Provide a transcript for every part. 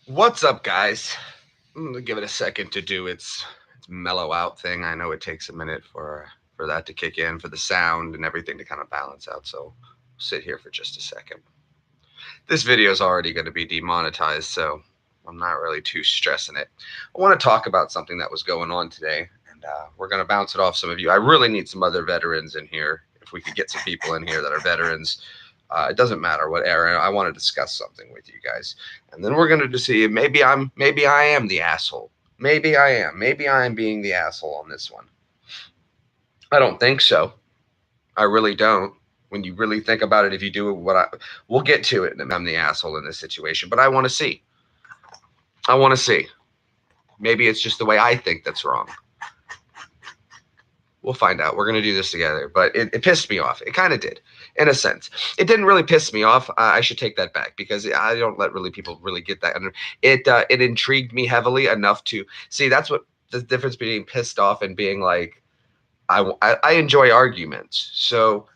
What's up, guys? I'm gonna give it a second to do its mellow out thing. I know it takes a minute for that to kick in, for the sound and everything to kind of balance out. So sit here for just a second. This video is already going to be demonetized, so I'm not really too stressing it. I want to talk about something that was going on today, and we're going to bounce it off some of you. I really need some other veterans in here. If we could get some people in here that are veterans, it doesn't matter what era. I want to discuss something with you guys, and then we're going to see maybe I am the asshole. Maybe I am. Maybe I am being the asshole on this one. I don't think so. I really don't. When you really think about it, if you do we'll get to it, and I'm the asshole in this situation, but I want to see. I want to see. Maybe it's just the way I think that's wrong. We'll find out. We're going to do this together. But it pissed me off. It kind of did, in a sense. It didn't really piss me off. I should take that back because I don't let people really get that. It intrigued me heavily enough to see. That's what the difference between pissed off and being like, I enjoy arguments. So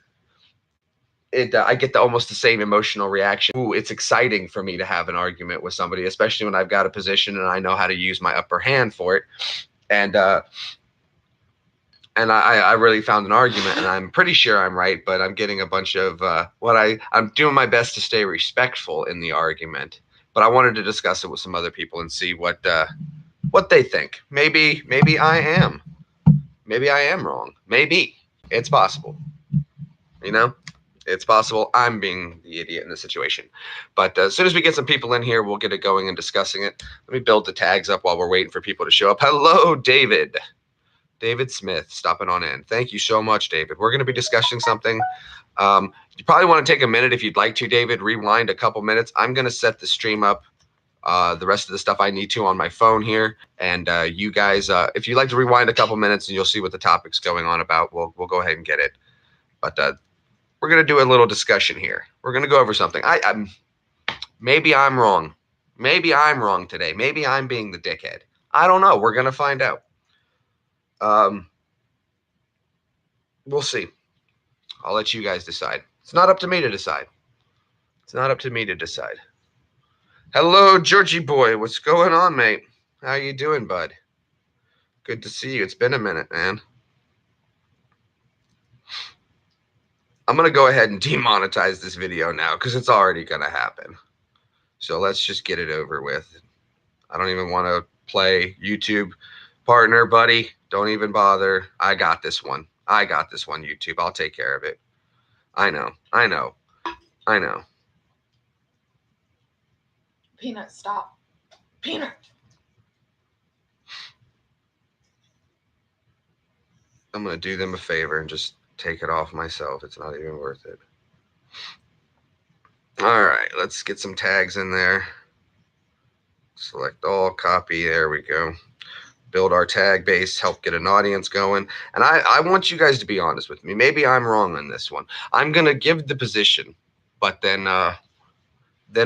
I get almost the same emotional reaction. Ooh, it's exciting for me to have an argument with somebody, especially when I've got a position and I know how to use my upper hand for it. And I really found an argument, and I'm pretty sure I'm right, but I'm getting a bunch of I'm doing my best to stay respectful in the argument. But I wanted to discuss it with some other people and see what they think. Maybe I am. Maybe I am wrong. Maybe it's possible. You know. It's possible I'm being the idiot in the situation. But as soon as we get some people in here, we'll get it going and discussing it. Let me build the tags up while we're waiting for people to show up. Hello, David. David Smith, stopping on in. Thank you so much, David. We're going to be discussing something. You probably want to take a minute if you'd like to, David. Rewind a couple minutes. I'm going to set the stream up. The rest of the stuff I need to on my phone here. And you guys, if you'd like to rewind a couple minutes and you'll see what the topic's going on about, we'll go ahead and get it. But we're going to do a little discussion here. We're going to go over something. Maybe I'm wrong. Maybe I'm wrong today. Maybe I'm being the dickhead. I don't know. We're going to find out. We'll see. I'll let you guys decide. It's not up to me to decide. It's not up to me to decide. Hello, Georgie boy. What's going on, mate? How you doing, bud? Good to see you. It's been a minute, man. I'm going to go ahead and demonetize this video now because it's already going to happen. So let's just get it over with. I don't even want to play YouTube. Partner, buddy, don't even bother. I got this one. I got this one, YouTube. I'll take care of it. I know. Peanut, stop. Peanut. I'm going to do them a favor and just take it off myself. It's not even worth it. All right, let's get some tags in there. Select all, copy. There we go. Build our tag base, help get an audience going. And I want you guys to be honest with me. Maybe I'm wrong on this one. I'm going to give the position, but then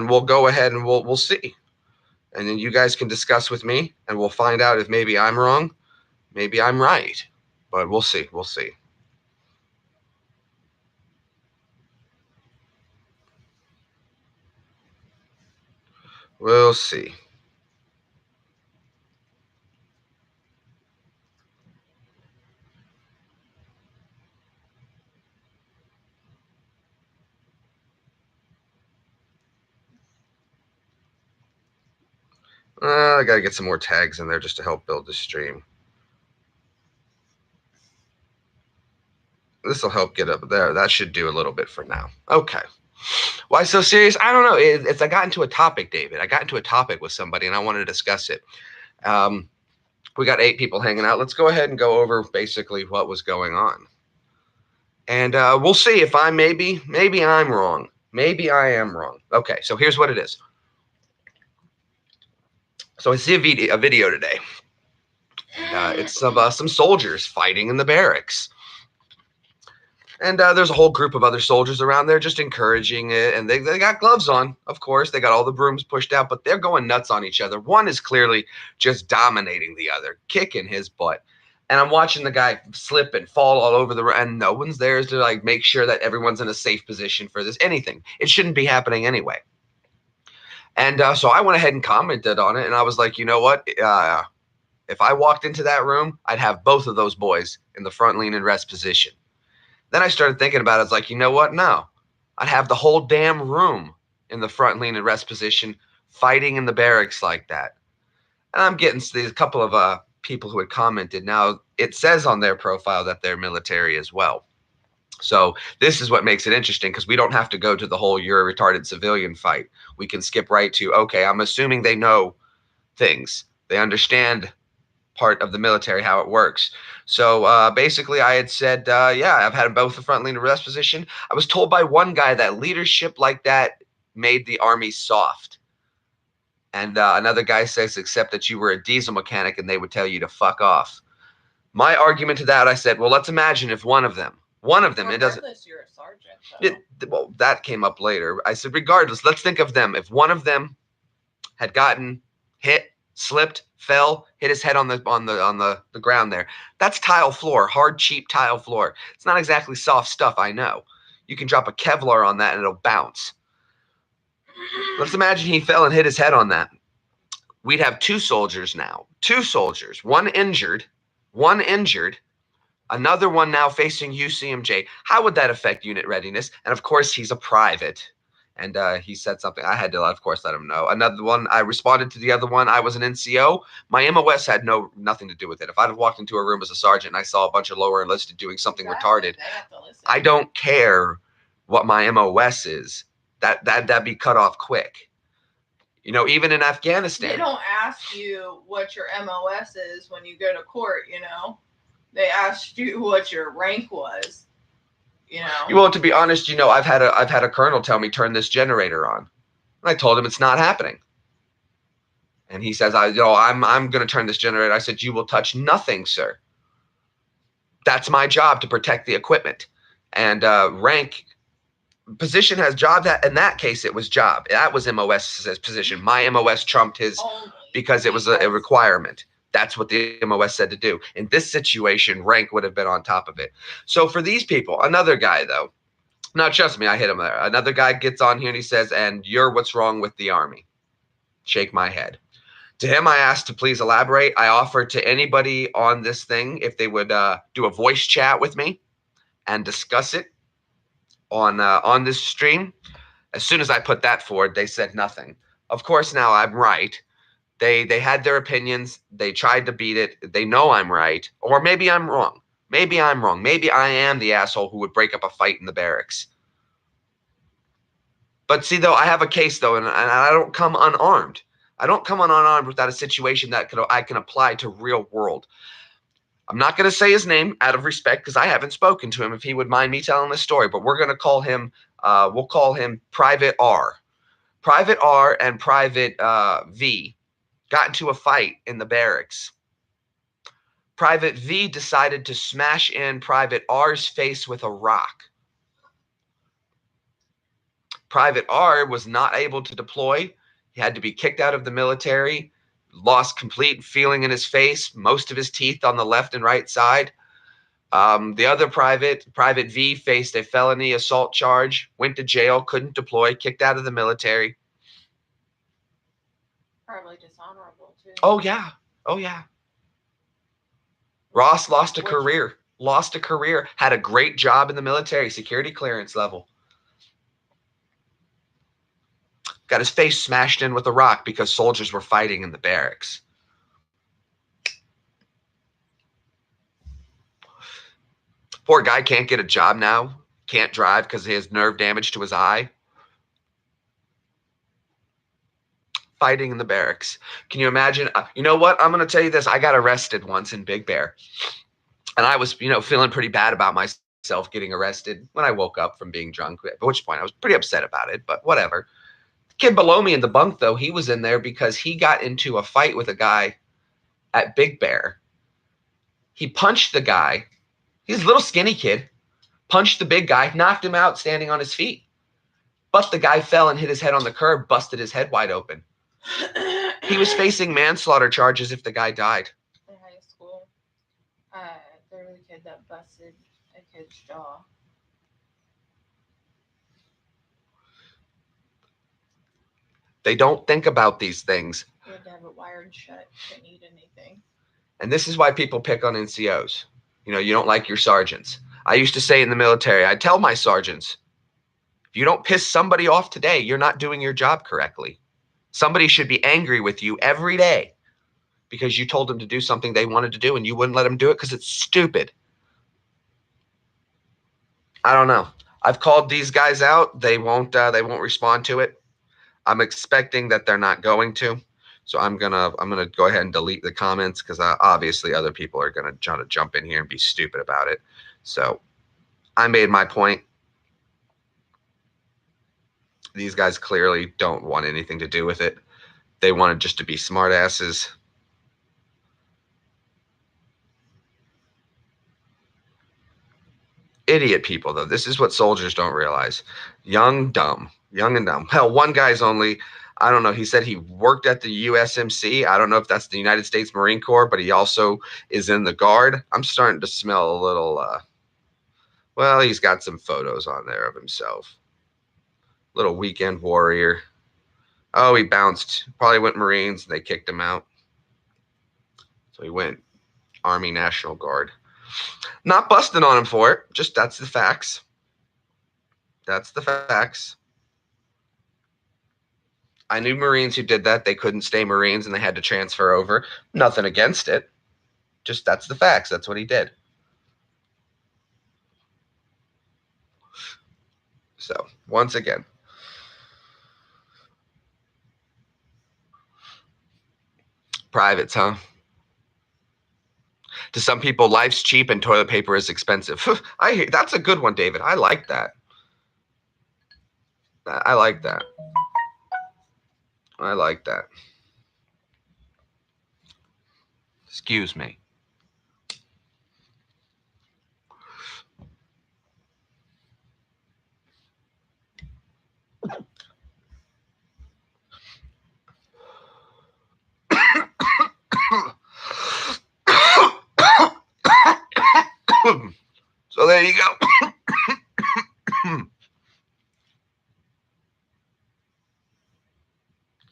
we'll go ahead and we'll see. And then you guys can discuss with me, and we'll find out if maybe I'm wrong, maybe I'm right. But we'll see. We'll see. We'll see. I got to get some more tags in there just to help build the stream. This will help get up there. That should do a little bit for now. Okay. Why so serious? I don't know. I got into a topic, David. I got into a topic with somebody, and I wanted to discuss it. We got 8 people hanging out. Let's go ahead and go over basically what was going on. And we'll see if maybe I'm wrong. Maybe I am wrong. Okay, so here's what it is. So I see a video today. And, it's of some soldiers fighting in the barracks. And there's a whole group of other soldiers around there just encouraging it. And they got gloves on, of course. They got all the brooms pushed out, but they're going nuts on each other. One is clearly just dominating the other, kicking his butt. And I'm watching the guy slip and fall all over and no one's there to like make sure that everyone's in a safe position for this. Anything. It shouldn't be happening anyway. And so I went ahead and commented on it, and I was like, you know what? If I walked into that room, I'd have both of those boys in the front lean and rest position. Then I started thinking about it. I was like, you know what? No, I'd have the whole damn room in the front lean and rest position fighting in the barracks like that. And I'm getting these couple of people who had commented. Now, it says on their profile that they're military as well. So this is what makes it interesting because we don't have to go to the whole you're a retarded civilian fight. We can skip right to, okay, I'm assuming they know things. They understand part of the military, how it works. So basically, I had said, yeah, I've had both the front lean and rest position. I was told by one guy that leadership like that made the Army soft. And another guy says, except that you were a diesel mechanic and they would tell you to fuck off. My argument to that, I said, well, let's imagine if one of them, it doesn't. You're a sergeant. Well, that came up later. I said, regardless, let's think of them. If one of them had gotten hit, slipped, fell, hit his head on the ground there, that's tile floor, hard, cheap tile floor. It's not exactly soft stuff, I know. You can drop a Kevlar on that and it'll bounce. Let's imagine he fell and hit his head on that. We'd have two soldiers now. Two soldiers, one injured, another one now facing UCMJ. How would that affect unit readiness? And of course, he's a private. And he said something. I had to, of course, let him know. Another one, I responded to the other one. I was an NCO. My MOS had nothing to do with it. If I'd have walked into a room as a sergeant and I saw a bunch of lower enlisted doing something retarded, I don't care what my MOS is. That'd be cut off quick. You know, even in Afghanistan. They don't ask you what your MOS is when you go to court, you know. They asked you what your rank was. You know. Well, to be honest, you know, I've had a colonel tell me turn this generator on. And I told him it's not happening. And he says, I'm going to turn this generator. I said, you will touch nothing, sir. That's my job to protect the equipment. And rank position has job. That in that case, it was job. That was MOS's position. My MOS trumped his because it was a requirement. That's what the MOS said to do. In this situation, rank would have been on top of it. So for these people, another guy, though, now trust me, I hit him there. Another guy gets on here and he says, and you're what's wrong with the Army. Shake my head. To him, I asked to please elaborate. I offered to anybody on this thing if they would do a voice chat with me and discuss it on this stream. As soon as I put that forward, they said nothing. Of course, now I'm right. They had their opinions. They tried to beat it. They know I'm right. Or maybe I'm wrong. Maybe I'm wrong. Maybe I am the asshole who would break up a fight in the barracks. But see, though, I have a case, though, and I don't come unarmed. I don't come unarmed without a situation that I can apply to real world. I'm not going to say his name out of respect because I haven't spoken to him if he would mind me telling this story. But we're going to call him, we'll call him Private R. Private R and Private V got into a fight in the barracks. Private V decided to smash in Private R's face with a rock. Private R was not able to deploy. He had to be kicked out of the military, lost complete feeling in his face, most of his teeth on the left and right side. The other Private V, faced a felony assault charge, went to jail, couldn't deploy, kicked out of the military. Probably dishonorable, too. Oh, yeah. Oh, yeah. Ross lost a career, had a great job in the military, security clearance level. Got his face smashed in with a rock because soldiers were fighting in the barracks. Poor guy can't get a job now, can't drive because he has nerve damage to his eye. Fighting in the barracks. Can you imagine? You know what? I'm going to tell you this. I got arrested once in Big Bear. And I was, feeling pretty bad about myself getting arrested when I woke up from being drunk, at which point I was pretty upset about it, but whatever. The kid below me in the bunk, though, he was in there because he got into a fight with a guy at Big Bear. He punched the guy. He's a little skinny kid. Punched the big guy, knocked him out standing on his feet. But the guy fell and hit his head on the curb, busted his head wide open. He was facing manslaughter charges if the guy died. In high school, there was a kid that busted a kid's jaw. They don't think about these things. You had to have it wired shut. Couldn't eat anything. And this is why people pick on NCOs. You don't like your sergeants. I used to say in the military, I tell my sergeants, if you don't piss somebody off today, you're not doing your job correctly. Somebody should be angry with you every day because you told them to do something they wanted to do and you wouldn't let them do it because it's stupid. I don't know. I've called these guys out. They won't respond to it. I'm expecting that they're not going to. So I'm gonna go ahead and delete the comments because obviously other people are gonna try to jump in here and be stupid about it. So I made my point. These guys clearly don't want anything to do with it. They wanted just to be smartasses. Idiot people, though. This is what soldiers don't realize. Young, dumb. Young and dumb. Hell, one guy's only, I don't know, he said he worked at the USMC. I don't know if that's the United States Marine Corps, but he also is in the Guard. I'm starting to smell a little, well, he's got some photos on there of himself. Little weekend warrior. Oh, he bounced. Probably went Marines. And they kicked him out. So he went Army National Guard. Not busting on him for it. Just that's the facts. That's the facts. I knew Marines who did that. They couldn't stay Marines and they had to transfer over. Nothing against it. Just that's the facts. That's what he did. So, once again, privates, huh? To some people, life's cheap and toilet paper is expensive. That's a good one, David. I like that. I like that. I like that. Excuse me. So there you go.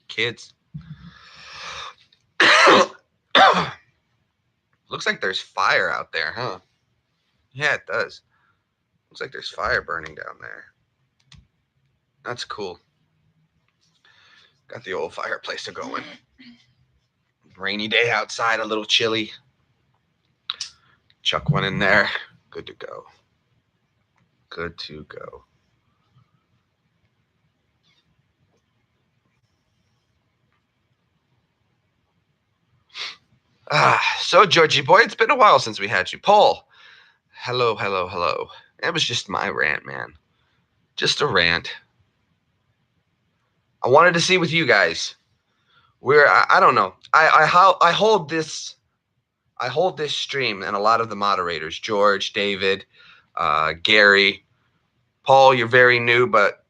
Kids. Looks like there's fire out there, huh? Yeah, it does. Looks like there's fire burning down there. That's cool. Got the old fireplace going. Rainy day outside, a little chilly. Chuck one in there. Good to go. Good to go. So Georgie boy, it's been a while since we had you. Paul, hello, hello, hello. That was just my rant, man. Just a rant. I wanted to see with you guys. I don't know. I hold this stream and a lot of the moderators, George, David, Gary, Paul. You're very new, but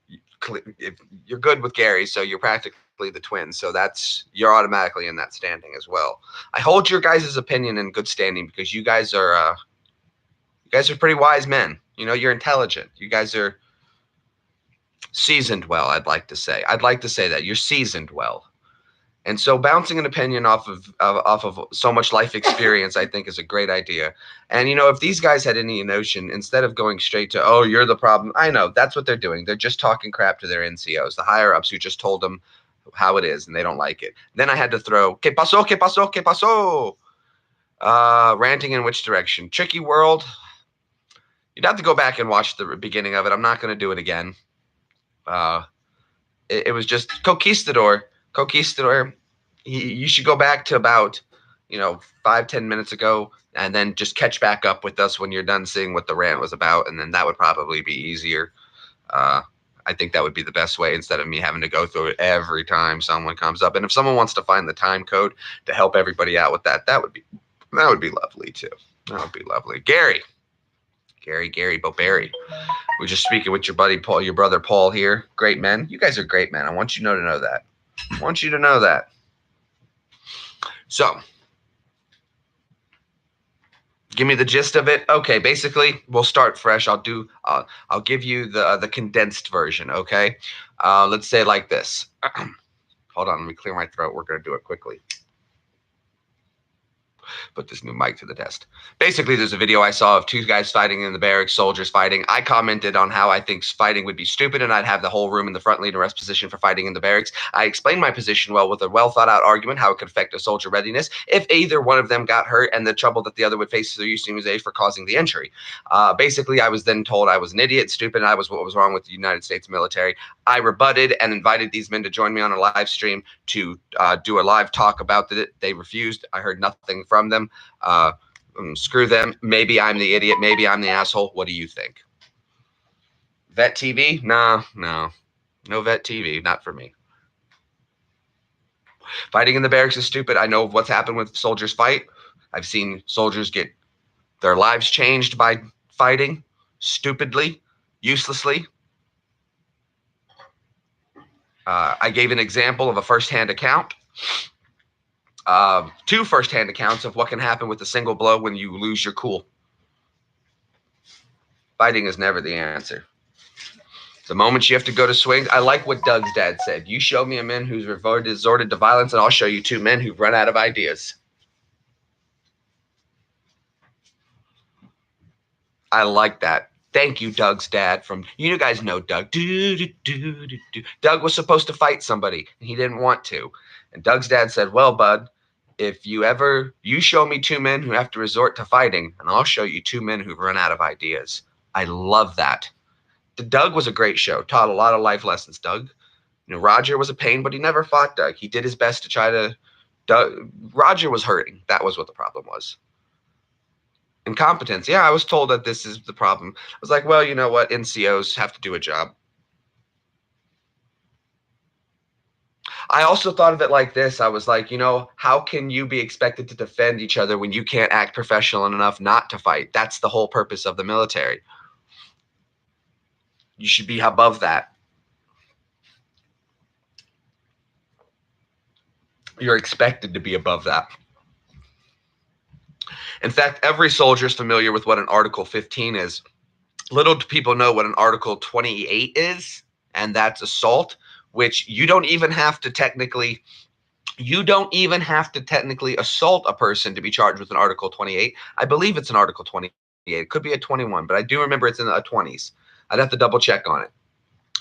you're good with Gary, so you're practically the twins. So you're automatically in that standing as well. I hold your guys' opinion in good standing because you guys are pretty wise men. You're intelligent. You guys are seasoned well. I'd like to say that you're seasoned well. And so bouncing an opinion off of so much life experience, I think, is a great idea. And, if these guys had any notion, instead of going straight to, oh, you're the problem, I know that's what they're doing. They're just talking crap to their NCOs, the higher ups who just told them how it is and they don't like it. Then I had to throw, ¿Qué pasó? ¿Qué pasó? ¿Qué pasó? Ranting in which direction? Tricky World. You'd have to go back and watch the beginning of it. I'm not going to do it again. It was just Conquistador. You should go back to about 5-10 minutes ago and then just catch back up with us when you're done seeing what the rant was about, and then that would probably be easier. I think that would be the best way instead of me having to go through it every time someone comes up. And if someone wants to find the time code to help everybody out with that would be lovely too. That would be lovely. Gary Boberry. We're just speaking with your buddy Paul, your brother Paul here. Great men. You guys are great men. I want you to know that. I want you to know that. So, give me the gist of it. Okay, basically, we'll start fresh. I'll give you the condensed version. Okay, let's say it like this. Hold on, let me clear my throat. We're going to do it quickly. Put this new mic to the test. Basically, there's a video I saw of two guys fighting in the barracks, soldiers fighting. I commented on how I think fighting would be stupid, and I'd have the whole room in the front lead and rest position for fighting in the barracks. I explained my position well with a well thought out argument how it could affect a soldier readiness if either one of them got hurt and the trouble that the other would face through using his age for causing the injury. Basically, I was then told I was an idiot, stupid, and I was what was wrong with the United States military. I rebutted and invited these men to join me on a live stream to do a live talk about it. They refused. I heard nothing from them. Screw them. Maybe I'm the idiot. Maybe I'm the asshole. What do you think? Vet TV? No. No vet TV. Not for me. Fighting in the barracks is stupid. I know what's happened when soldiers fight. I've seen soldiers get their lives changed by fighting stupidly, uselessly. I gave an example of a first-hand account. Two first-hand accounts of what can happen with a single blow when you lose your cool. Fighting is never the answer. The moment you have to go to swings, I like what Doug's dad said. You show me a man who's resorted to violence, and I'll show you two men who've run out of ideas. I like that. Thank you, Doug's dad. You guys know Doug. Doug was supposed to fight somebody, and he didn't want to. And Doug's dad said, well, bud, if you show me two men who have to resort to fighting, and I'll show you two men who've run out of ideas. I love that. Doug was a great show. Taught a lot of life lessons, Doug. Roger was a pain, but he never fought Doug. He did his best to try to... Roger was hurting. That was what the problem was. Incompetence. Yeah, I was told that this is the problem. I was like, well, you know what? NCOs have to do a job. I also thought of it like this. I was like, how can you be expected to defend each other when you can't act professional enough not to fight? That's the whole purpose of the military. You should be above that. You're expected to be above that. In fact, every soldier is familiar with what an Article 15 is. Little do people know what an Article 28 is, and that's assault, which you don't even have to technically assault a person to be charged with an Article 28. I believe it's an Article 28. It could be a 21, but I do remember it's in the 20s. I'd have to double check on it.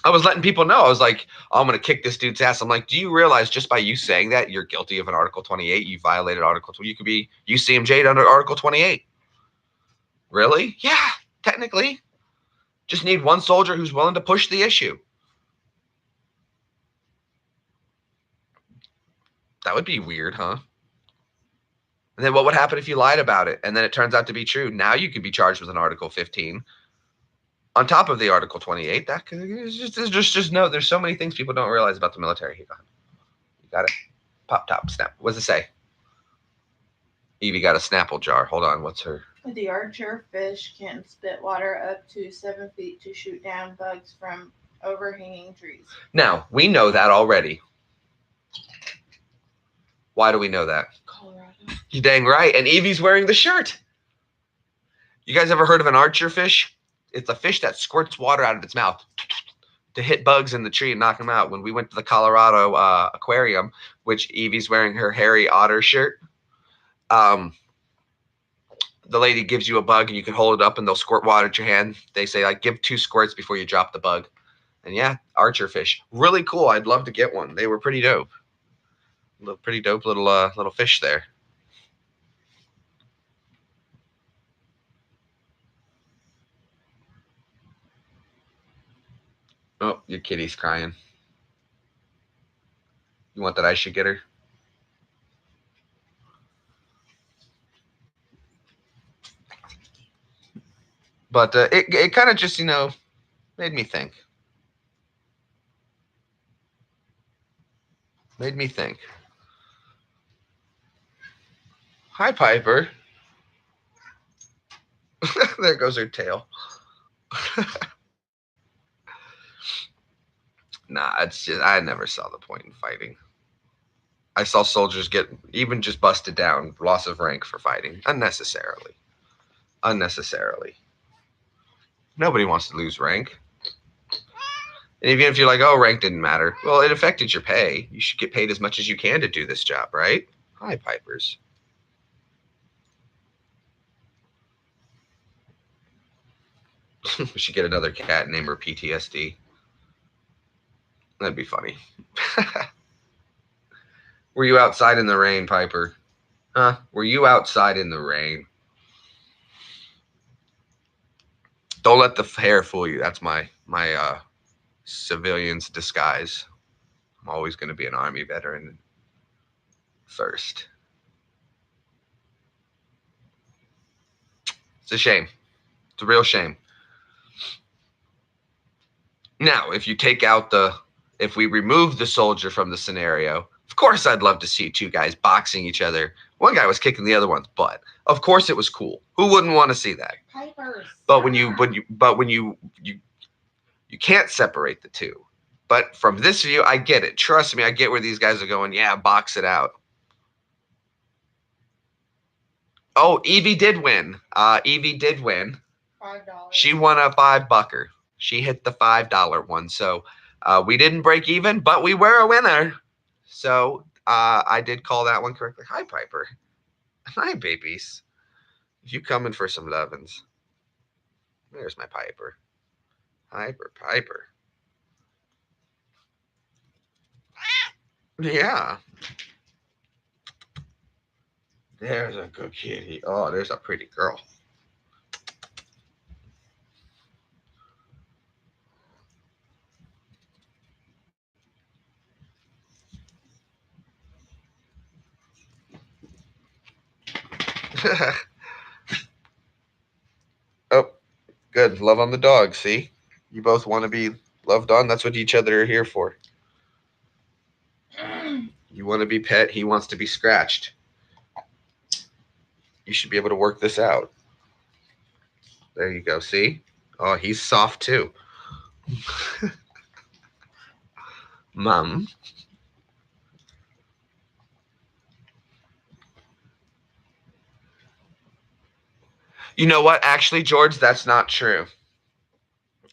I was letting people know. I was like, oh, I'm going to kick this dude's ass. I'm like, do you realize just by you saying that you're guilty of an Article 28? You violated Article 20. You could be UCMJ'd under Article 28. Really? Yeah, technically. Just need one soldier who's willing to push the issue. That would be weird, huh? And then what would happen if you lied about it and then it turns out to be true? Now you could be charged with an Article 15. On top of the Article 28, that just know there's so many things people don't realize about the military. You got it. Pop top snap. What does it say? Evie got a Snapple jar. Hold on. What's her? The archer fish can spit water up to 7 feet to shoot down bugs from overhanging trees. Now, we know that already. Why do we know that? Colorado. You dang right. And Evie's wearing the shirt. You guys ever heard of an archer fish? It's a fish that squirts water out of its mouth to hit bugs in the tree and knock them out. When we went to the Colorado aquarium, which Evie's wearing her Harry Otter shirt, the lady gives you a bug and you can hold it up and they'll squirt water at your hand. They say, like, give 2 squirts before you drop the bug. And yeah, archer fish. Really cool. I'd love to get one. They were pretty dope. Pretty dope little fish there. Oh, your kitty's crying. You want that I should get her? But it kind of just, made me think. Hi, Piper. There goes her tail. Nah, it's just, I never saw the point in fighting. I saw soldiers get even just busted down, loss of rank for fighting, unnecessarily. Nobody wants to lose rank. And even if you're like, oh, rank didn't matter, well, it affected your pay. You should get paid as much as you can to do this job, right? Hi, Pipers. We should get another cat and name her PTSD. That'd be funny. Were you outside in the rain, Piper? Huh? Were you outside in the rain? Don't let the hair fool you. That's my civilian's disguise. I'm always going to be an Army veteran first. It's a shame. It's a real shame. Now, if you take out if we remove the soldier from the scenario, of course I'd love to see two guys boxing each other. One guy was kicking the other one's butt. Of course it was cool. Who wouldn't want to see that? Pipers. But when you can't separate the two. But from this view, I get it. Trust me, I get where these guys are going. Yeah, box it out. Oh, Evie did win. Evie did win. $5. She won a $5. She hit the $5 one. So we didn't break even, but we were a winner. So I did call that one correctly. Hi, Piper. Hi, babies. If you coming for some lovin's, there's my Piper. Piper. Yeah. There's a good kitty. Oh, there's a pretty girl. Oh, good. Love on the dog. See? You both want to be loved on. That's what each other are here for. You want to be pet. He wants to be scratched. You should be able to work this out. There you go. See? Oh, he's soft too. Mom. You know what? Actually, George, that's not true.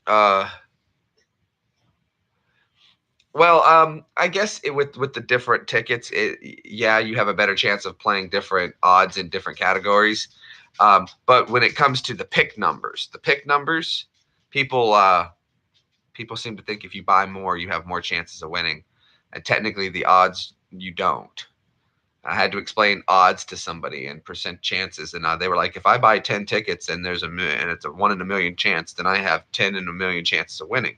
I guess with the different tickets, yeah, you have a better chance of playing different odds in different categories. But when it comes to the pick numbers, people people seem to think if you buy more, you have more chances of winning, and technically the odds you don't. I had to explain odds to somebody and percent chances, and they were like, if I buy 10 tickets and there's and it's a 1 in a million chance, then I have 10 in a million chances of winning.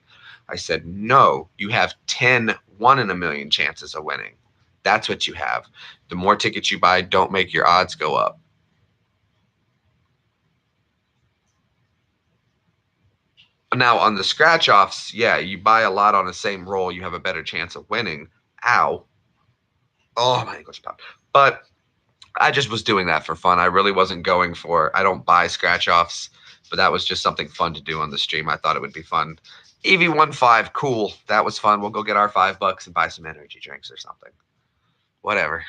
I said, no, you have 10 1 in a million chances of winning. That's what you have. The more tickets you buy, don't make your odds go up. Now, on the scratch offs, yeah, you buy a lot on the same roll, you have a better chance of winning. Ow. Oh, my English popped. But I just was doing that for fun. I really wasn't going I don't buy scratch offs, but that was just something fun to do on the stream. I thought it would be fun. Evie won 5. Cool. That was fun. We'll go get our $5 and buy some energy drinks or something. Whatever.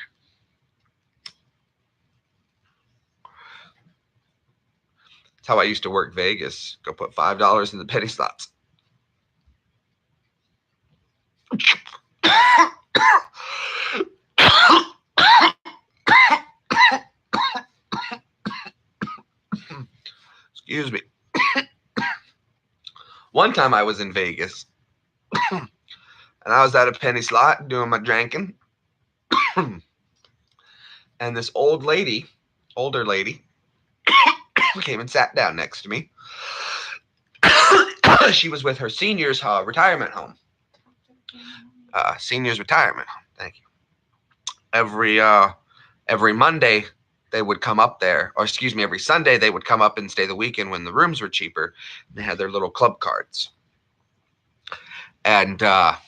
That's how I used to work Vegas. Go put $5 in the penny slots. Excuse me. One time I was in Vegas and I was at a penny slot doing my drinking. And this older lady, came and sat down next to me. She was with her seniors retirement home. Seniors retirement home. Thank you. Every Monday they would come up there, or excuse me, every Sunday they would come up and stay the weekend when the rooms were cheaper. They had their little club cards. And so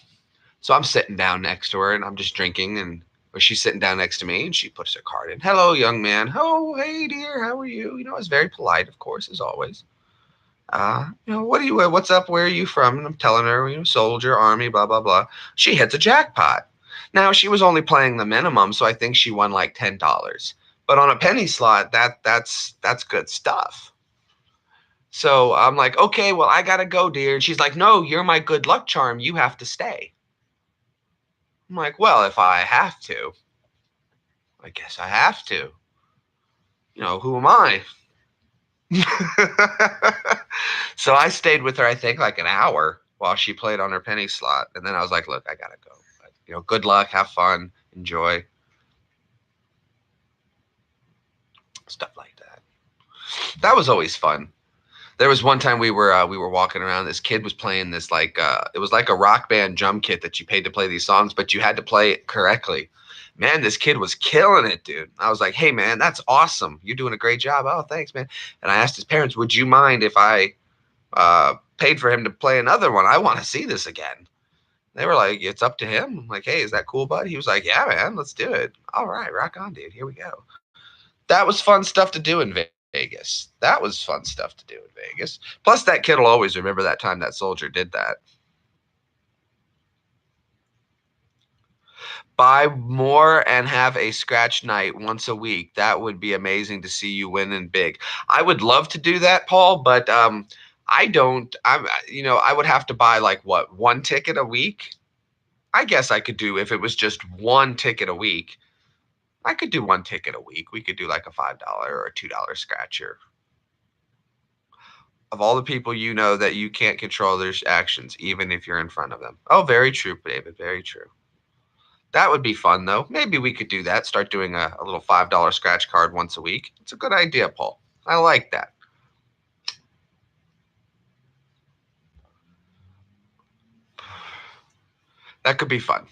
I'm sitting down next to her and I'm just drinking, and she's sitting down next to me and she puts her card in. Hello, young man. Oh, hey, dear. How are you? You know, I was very polite, of course, as always. What's up? Where are you from? And I'm telling her, soldier, army, blah, blah, blah. She hits a jackpot. Now, she was only playing the minimum, so I think she won like $10. But on a penny slot, that's good stuff. So I'm like, okay, well, I gotta go, dear. And she's like, no, you're my good luck charm. You have to stay. I'm like, well, if I have to, I guess I have to. You know, who am I? So I stayed with her, I think, like an hour while she played on her penny slot. And then I was like, look, I gotta go. But, you know, good luck, have fun, enjoy. Stuff like that. That was always fun. There was one time we were walking around. This kid was playing this it was like a rock band drum kit that you paid to play these songs, but you had to play it correctly. Man, this kid was killing it, dude. I was like, hey man, that's awesome. You're doing a great job. Oh, thanks, man. And I asked his parents, would you mind if I paid for him to play another one? I want to see this again. They were like, it's up to him. I'm like, hey, is that cool, bud? He was like, yeah, man, let's do it. All right, rock on, dude. Here we go. That was fun stuff to do in Vegas. That was fun stuff to do in Vegas. Plus, that kid will always remember that time that soldier did that. Buy more and have a scratch night once a week. That would be amazing to see you winning big. I would love to do that, Paul, but I don't. I would have to buy like what, one ticket a week. I guess I could do if it was just one ticket a week. I could do one ticket a week. We could do like a $5 or a $2 scratcher. Of all the people you know that you can't control their actions, even if you're in front of them. Oh, very true, David. Very true. That would be fun, though. Maybe we could do that. Start doing a little $5 scratch card once a week. It's a good idea, Paul. I like that. That could be fun.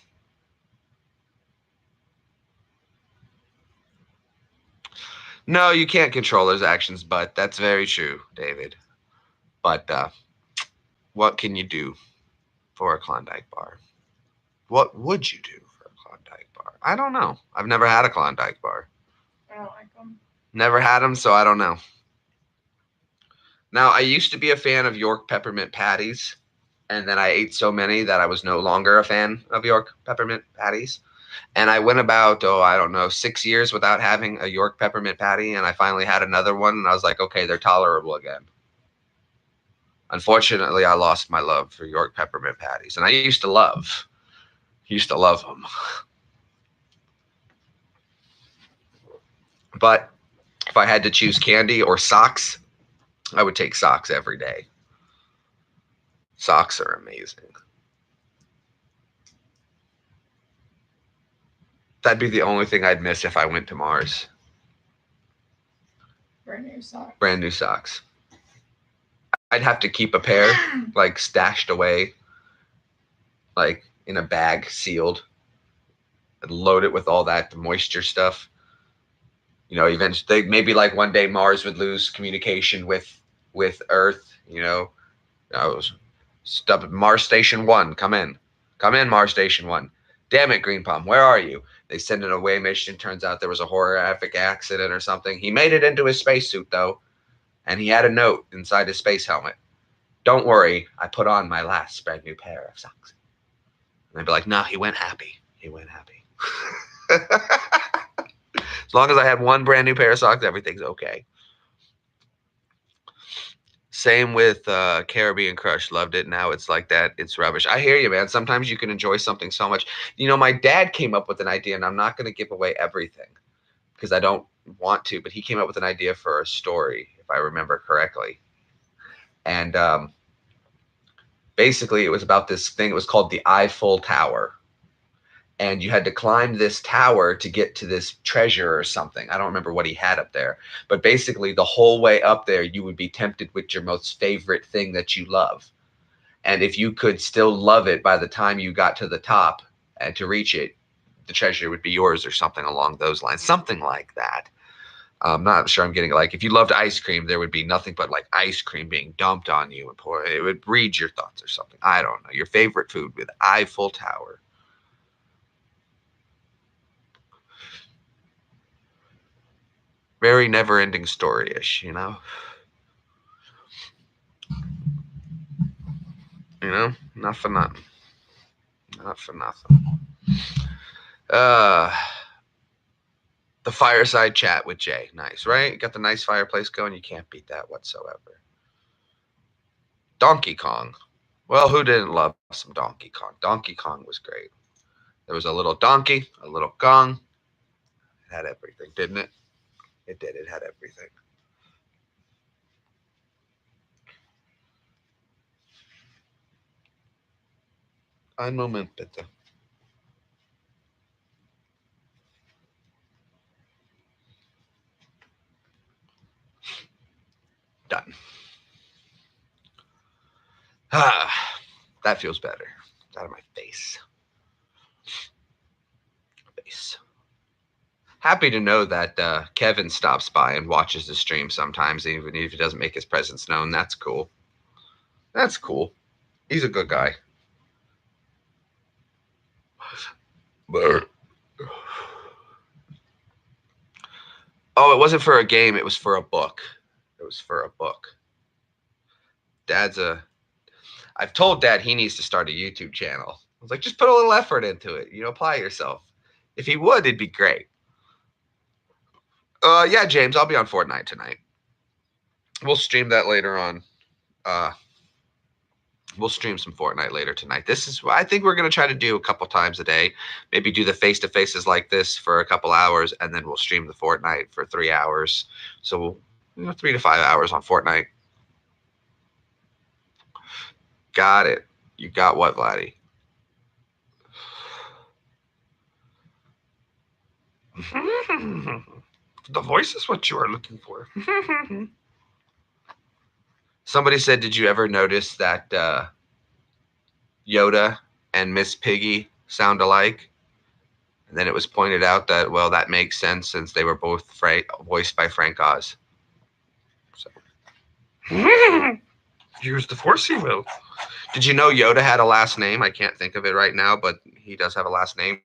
No, you can't control those actions, but that's very true, David. But what can you do for a Klondike bar? What would you do for a Klondike bar? I don't know. I've never had a Klondike bar. I don't like them. Never had them, so I don't know. Now, I used to be a fan of York peppermint patties, and then I ate so many that I was no longer a fan of York peppermint patties. And I went about, oh, I don't know, 6 years without having a York peppermint patty, and I finally had another one, and I was like, okay, they're tolerable again. Unfortunately, I lost my love for York peppermint patties, and I used to love them. But if I had to choose candy or socks, I would take socks every day. Socks are amazing. That'd be the only thing I'd miss if I went to Mars. Brand new socks. Brand new socks. I'd have to keep a pair like stashed away, like in a bag, sealed, and load it with all that moisture stuff. You know, eventually, maybe like one day Mars would lose communication with Earth. I was stop Mars Station One. Come in, Mars Station One. Damn it, Green Palm, where are you? They send an away mission. Turns out there was a horrific accident or something. He made it into his spacesuit though, and he had a note inside his space helmet. Don't worry, I put on my last brand new pair of socks. And they'd be like, no, he went happy. He went happy. As long as I had one brand new pair of socks, everything's okay. Same with Caribbean Crush. Loved it. Now it's like that. It's rubbish. I hear you, man. Sometimes you can enjoy something so much. My dad came up with an idea, and I'm not going to give away everything because I don't want to, but he came up with an idea for a story, if I remember correctly. And basically, it was about this thing. It was called the Eiffel Tower. And you had to climb this tower to get to this treasure or something. I don't remember what he had up there. But basically, the whole way up there, you would be tempted with your most favorite thing that you love. And if you could still love it by the time you got to the top and to reach it, the treasure would be yours or something along those lines. Something like that. I'm not sure I'm getting it. Like if you loved ice cream, there would be nothing but like ice cream being dumped on you and pour. It would read your thoughts or something. I don't know. Your favorite food with Eiffel Tower. Very never-ending story-ish, Not for nothing. Not for nothing. The fireside chat with Jay. Nice, right? Got the nice fireplace going. You can't beat that whatsoever. Donkey Kong. Well, who didn't love some Donkey Kong? Donkey Kong was great. There was a little donkey, a little Kong. It had everything, didn't it? It did. It had everything. Ein Moment, bitte. Done. Ah, that feels better. Out of my face. Face. Happy to know that Kevin stops by and watches the stream sometimes, even if he doesn't make his presence known. That's cool. That's cool. He's a good guy. Oh, it wasn't for a game. It was for a book. It was for a book. I've told Dad he needs to start a YouTube channel. I was like, just put a little effort into it. Apply yourself. If he would, it'd be great. Yeah, James, I'll be on Fortnite tonight. We'll stream that later on. We'll stream some Fortnite later tonight. I think we're going to try to do a couple times a day. Maybe do the face-to-faces like this for a couple hours, and then we'll stream the Fortnite for 3 hours. So, 3 to 5 hours on Fortnite. Got it. You got what, Vladdy? The voice is what you are looking for. Somebody said, did you ever notice that Yoda and Miss Piggy sound alike? And then it was pointed out that, well, that makes sense since they were both voiced by Frank Oz. So. Use the Force, you will. Did you know Yoda had a last name? I can't think of it right now, but he does have a last name.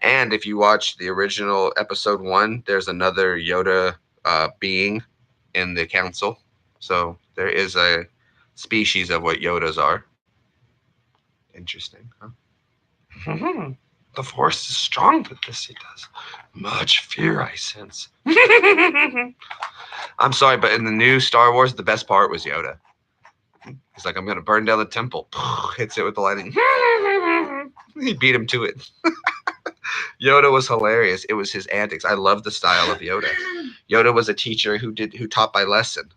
And if you watch the original episode 1, there's another Yoda being in the council. So there is a species of what Yodas are. Interesting, huh? The Force is strong with this, he does. Much fear I sense. I'm sorry, but in the new Star Wars, the best part was Yoda. He's like, I'm going to burn down the temple. Hits it with the lightning. He beat him to it. Yoda was hilarious. It was his antics. I love the style of Yoda. Yoda was a teacher who taught by lesson.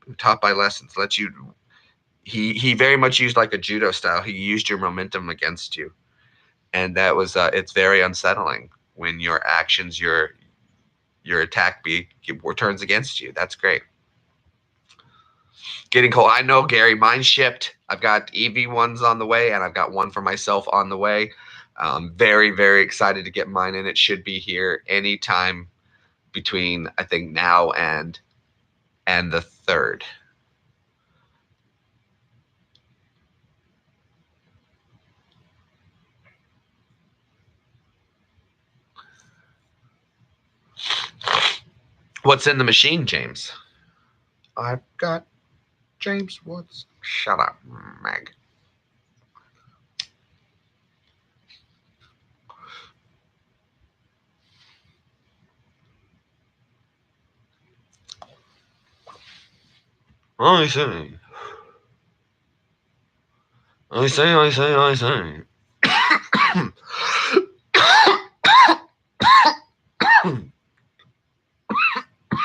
Who taught by lessons. He very much used like a judo style. He used your momentum against you. And that was it's very unsettling when your actions, your attack turns against you. That's great. Getting cold. I know, Gary. Mine shipped. I've got EV ones on the way, and I've got one for myself on the way. Very, very excited to get mine in. It should be here anytime between, I think, now and the 3rd. What's in the machine, James? I've got James Woods. Shut up, Meg. I say. I say, I say, I say.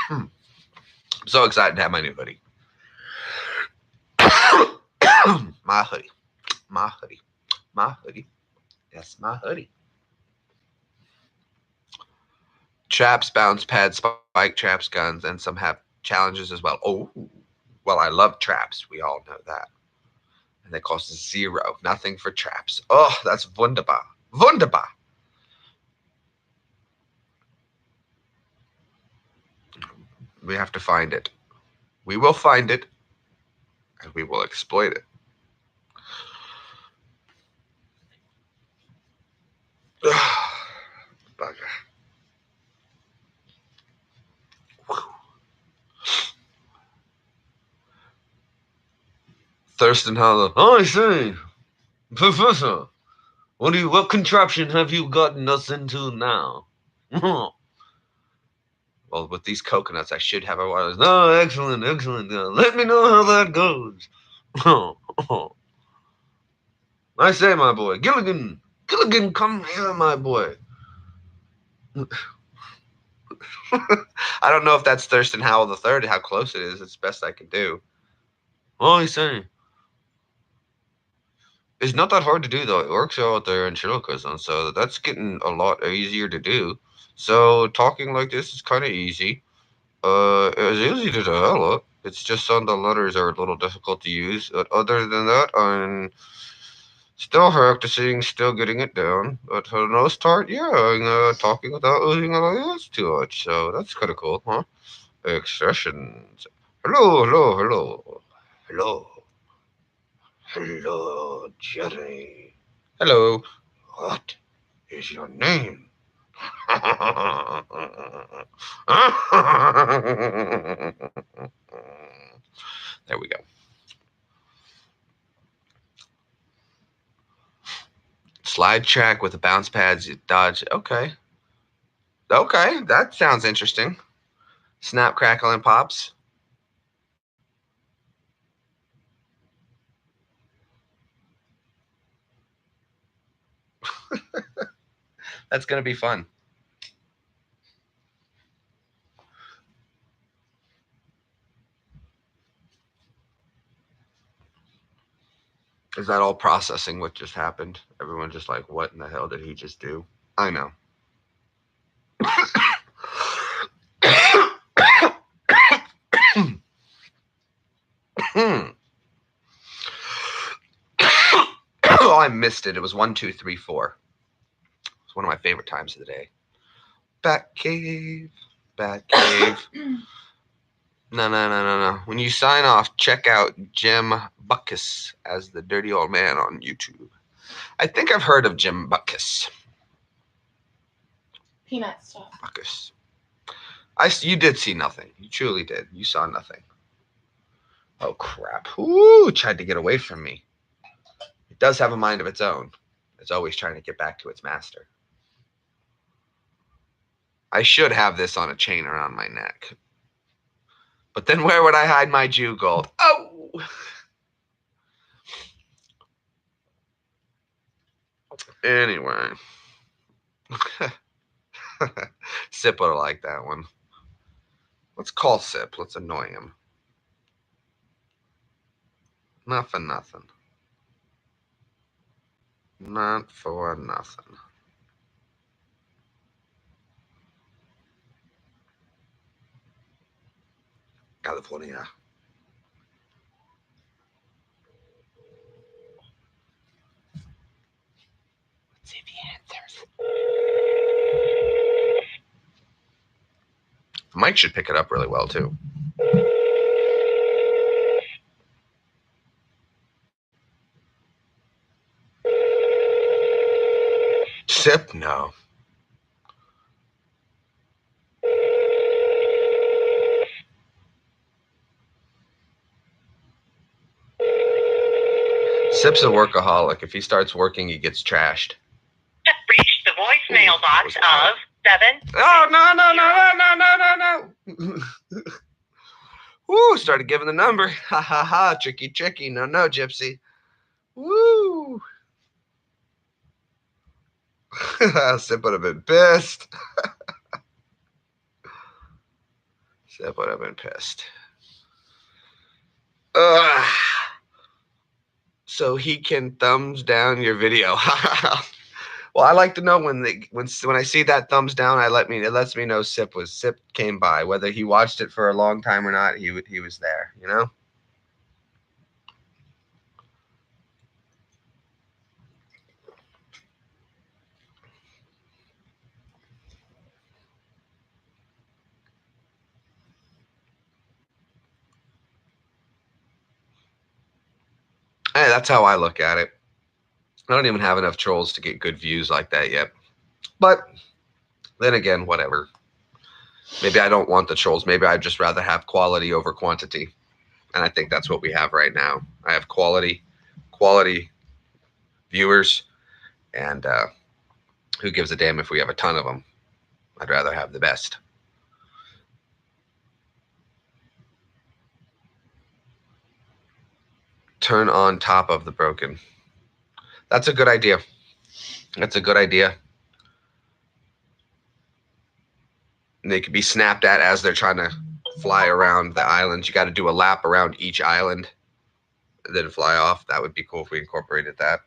I'm so excited to have my new hoodie. My hoodie. My hoodie. My hoodie. That's my hoodie. Traps, bounce pads, spike traps, guns, and some have challenges as well. Oh, well, I love traps. We all know that. And they cost 0. Nothing for traps. Oh, that's wunderbar. Wunderbar. We have to find it. We will find it, and we will exploit it. Bugger. Thurston Hollow. Oh, I say, Professor, what contraption have you gotten us into now? Well, with these coconuts, I should have a wireless. Oh, excellent, excellent. Let me know how that goes. I say, my boy, Gilligan, come here, my boy. I don't know if that's Thurston Howell the third. How close it is. It's best I can do. What he's saying. It's not that hard to do though. It works out there in Shiloh, so that's getting a lot easier to do. So talking like this is kind of easy. It's easy to develop. It's just some of the letters are a little difficult to use. But other than that, I'm still practicing, still getting it down. But for the most part, yeah, I'm talking without losing a lot too much. So that's kind of cool, huh? Expressions. Hello, hello, hello, hello, hello, Jerry. Hello. What is your name? There we go. Slide track with the bounce pads, you dodge. Okay. Okay, that sounds interesting. Snap, crackle, and pops. That's going to be fun. Is that all processing what just happened? Everyone just like, what in the hell did he just do? I know. Oh, I missed it. It was 1, 2, 3, 4. It's one of my favorite times of the day. Bat cave, bat cave. No. When you sign off, check out Jim Buckus as the dirty old man on YouTube. I think I've heard of Jim Buckus. Peanut stuff. Buckus. You did see nothing. You truly did. You saw nothing. Oh crap! Ooh, tried to get away from me. It does have a mind of its own. It's always trying to get back to its master. I should have this on a chain around my neck. But then where would I hide my Jew gold? Oh! Anyway. Sip would like that one. Let's call Sip. Let's annoy him. Not for nothing. Not for nothing. California. Let's see if he answers. The mic should pick it up really well, too. Sip? No. Sip's a workaholic. If he starts working, he gets trashed. Reached the voicemail box of 7. Oh, no. Woo, started giving the number. Ha ha ha, tricky. No, Gypsy. Woo. Sip would have been pissed. Sip would have been pissed. So he can thumbs down your video. Well, I like to know when I see that thumbs down, it lets me know Sip came by. Whether he watched it for a long time or not, he was there, you know? Hey, that's how I look at it. I don't even have enough trolls to get good views like that yet. But then again, whatever. Maybe I don't want the trolls. Maybe I'd just rather have quality over quantity. And I think that's what we have right now. I have quality viewers, and who gives a damn if we have a ton of them? I'd rather have the best. Turn on top of the broken. That's a good idea. That's a good idea. And they could be snapped at as they're trying to fly around the islands. You got to do a lap around each island and then fly off. That would be cool if we incorporated that.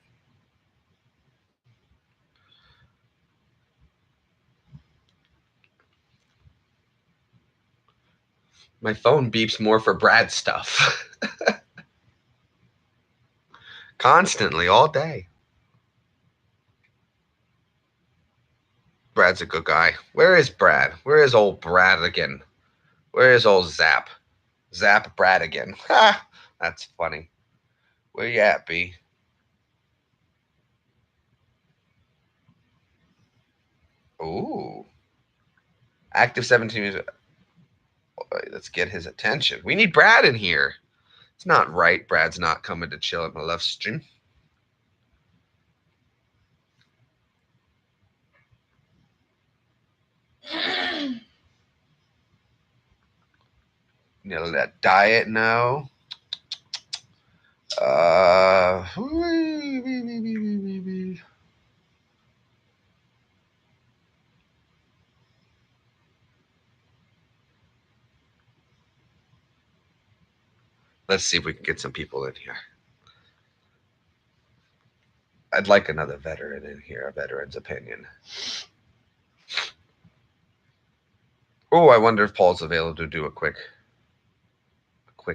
My phone beeps more for Brad stuff. Constantly, all day. Brad's a good guy. Where is Brad? Where is old Bradigan? Where is old Zap? Zap Bradigan. Ha! That's funny. Where you at, B? Ooh. Active 17. Let's get his attention. We need Brad in here. It's not right. Brad's not coming to chill at my love stream. Nail that diet now. Let's see if we can get some people in here. I'd like another veteran in here, a veteran's opinion. Oh, I wonder if Paul's available to do a quick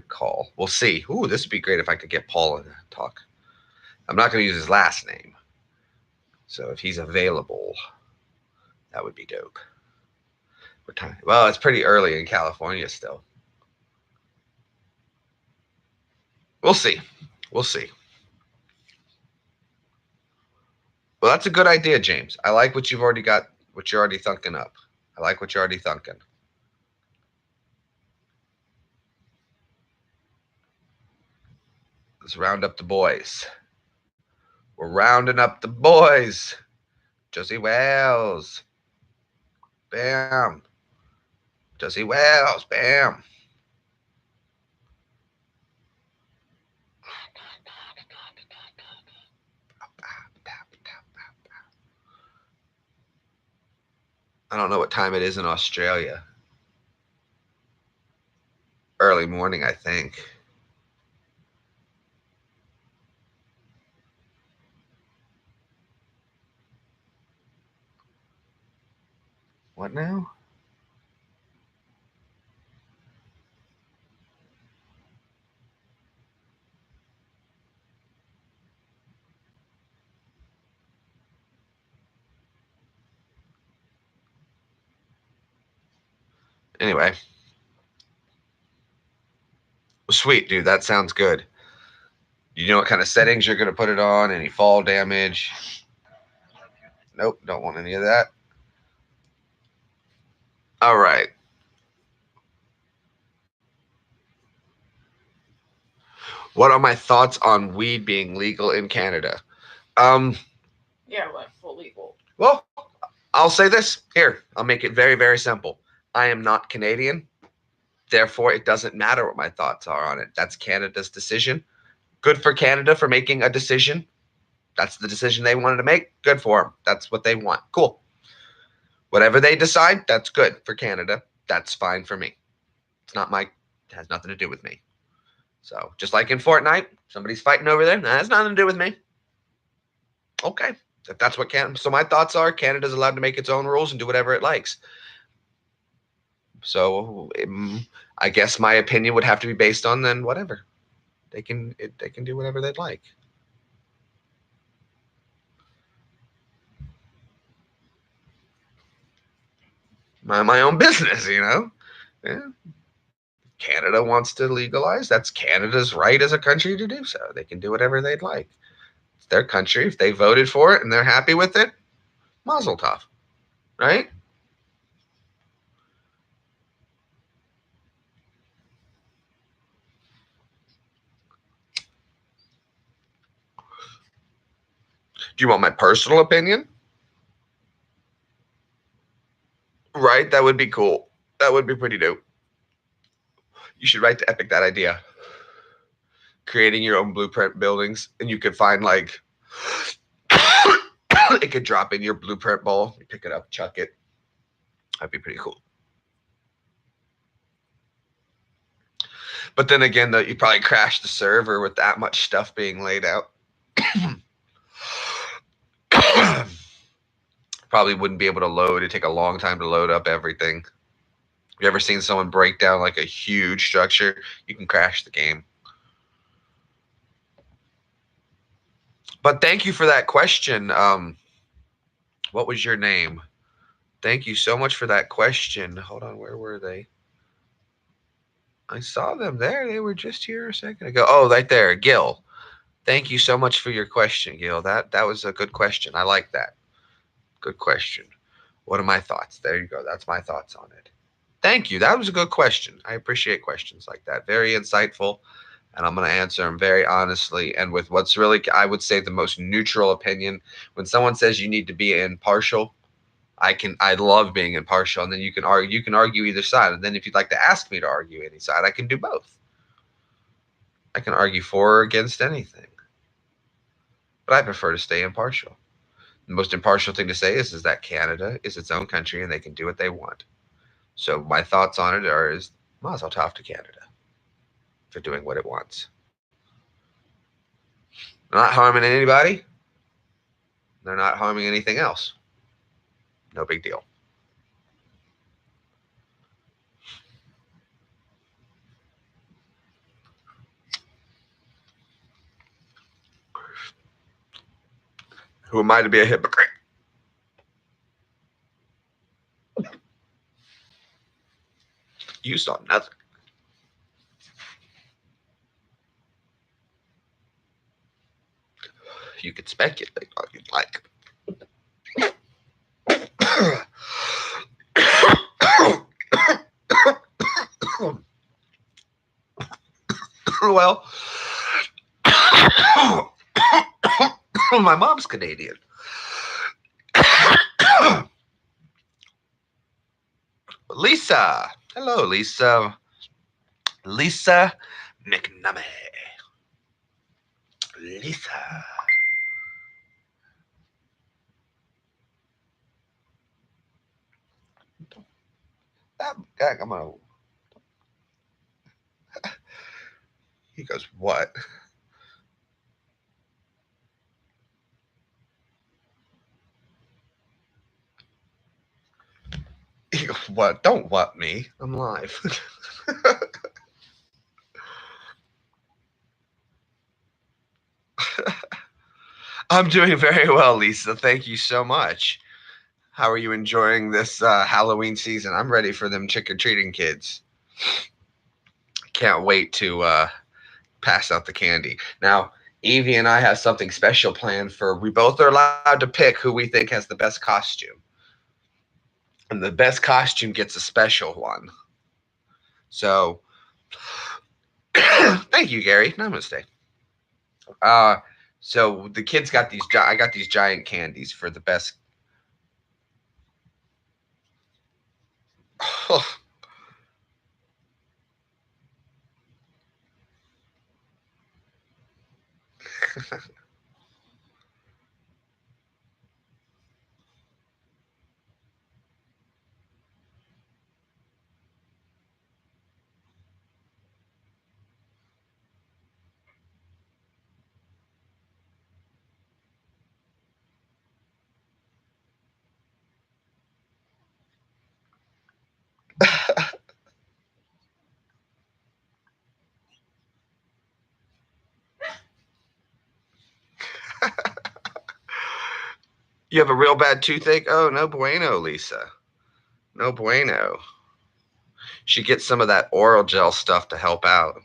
call. We'll see. Ooh, this would be great if I could get Paul to talk. I'm not going to use his last name. So if he's available, that would be dope. What time? Well, it's pretty early in California still. We'll see. We'll see. Well, that's a good idea, James. I like what you've already got, what you're already thinking up. I like what you're already thinking. Let's round up the boys. We're rounding up the boys. Josie Wells. Bam. Josie Wells. Bam. I don't know what time it is in Australia. Early morning, I think. What now? Anyway. Sweet, dude. That sounds good. You know what kind of settings you're going to put it on? Any fall damage? Nope, don't want any of that. All right. What are my thoughts on weed being legal in Canada? Yeah, what full legal? Well, I'll say this. Here, I'll make it very, very simple. I am not Canadian. Therefore, it doesn't matter what my thoughts are on it. That's Canada's decision. Good for Canada for making a decision. That's the decision they wanted to make. Good for them. That's what they want. Cool. Whatever they decide, that's good for Canada. That's fine for me. It's not my, it has nothing to do with me. So just like in Fortnite, somebody's fighting over there. That has nothing to do with me. Okay. If that's what Canada, so my thoughts are Canada's allowed to make its own rules and do whatever it likes. So I guess my opinion would have to be based on then whatever. They can do whatever they'd like. My own business, you know. Yeah. Canada wants to legalize. That's Canada's right as a country to do so. They can do whatever they'd like. It's their country. If they voted for it and they're happy with it, mazel tov, right? Do you want my personal opinion? Right, that would be cool. That would be pretty dope. You should write to Epic that idea. creating your own blueprint buildings, and you could find like it could drop in your blueprint bowl. You pick it up, chuck it. That'd be pretty cool. But then again, though, you probably crash the server with that much stuff being laid out. Probably wouldn't be able to load. It'd take a long time to load up everything. Have you ever seen someone break down like a huge structure? You can crash the game. But thank you for that question. What was your name? Thank you so much for that question. Hold on, where were they? I saw them there. They were just here a second ago. Oh, right there, Gil. Thank you so much for your question, Gil. That was a good question. I like that. Good question. What are my thoughts? There you go. That's my thoughts on it. Thank you. That was a good question. I appreciate questions like that. Very insightful. And I'm going to answer them very honestly and with what's really, I would say, the most neutral opinion. When someone says you need to be impartial, I love being impartial, and then you can argue either side. And then if you'd like to ask me to argue any side, I can do both. I can argue for or against anything. But I prefer to stay impartial. The most impartial thing to say is that Canada is its own country and they can do what they want. So my thoughts on it are is Mazel Tov to Canada for doing what it wants. They're not harming anybody. They're not harming anything else. No big deal. Who am I to be a hypocrite? You saw nothing. You could speculate all you'd like. Well, my mom's Canadian. Lisa. Hello, Lisa. Lisa McNamee. Lisa. I'm gonna. He goes, what? He goes, what? Don't what me. I'm live. I'm doing very well, Lisa. Thank you so much. How are you enjoying this Halloween season? I'm ready for them trick-or-treating kids. Can't wait to pass out the candy. Now, Evie and I have something special planned for, we both are allowed to pick who we think has the best costume. And the best costume gets a special one. So, thank you, Gary. Namaste. So the kids got these, I got these giant candies for the best. You have a real bad toothache? Oh, no bueno, Lisa. No bueno. She gets some of that oral gel stuff to help out.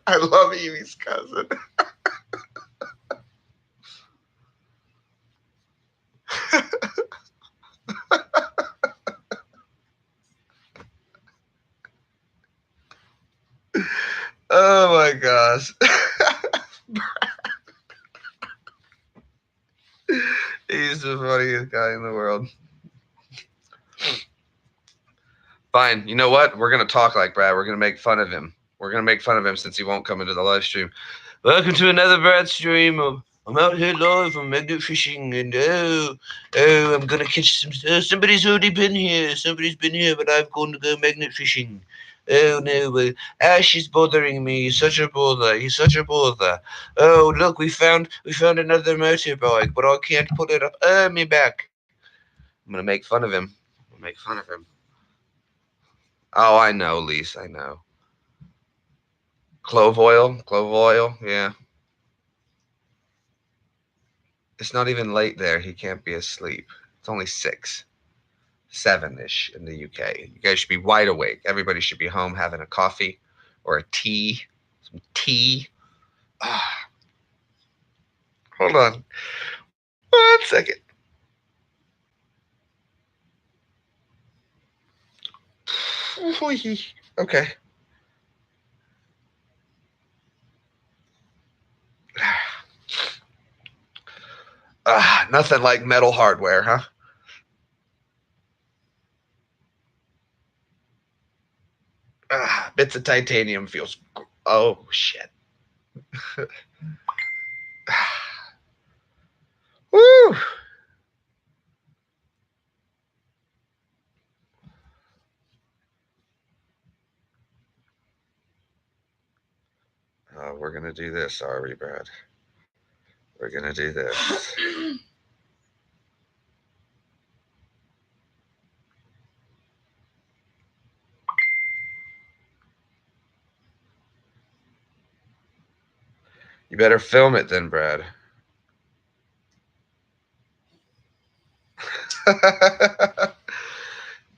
I love Evie's cousin. Oh my gosh. He's the funniest guy in the world. Fine. You know what? We're going to talk like Brad. We're going to make fun of him. We're going to make fun of him since he won't come into the live stream. Welcome to another Brad stream. I'm out here live from magnet fishing, and I'm going to catch somebody's already been here. Somebody's been here, but I've gone to go magnet fishing. Oh no, Ash is bothering me. He's such a bother. He's such a bother. Oh look, we found another motorbike, but I can't pull it up. Me back. I'm gonna make fun of him. Make fun of him. Oh, I know, Lise. I know. Clove oil. Yeah. It's not even late there. He can't be asleep. It's only 6, 7-ish in the UK. You guys should be wide awake. Everybody should be home having a coffee or a tea. Some tea. Ah. Hold on. 1 second. Okay. Nothing like metal hardware, huh? Bits of titanium feels. Oh shit. Woo! We're gonna do this, are we, Brad? We're gonna do this. You better film it then, Brad.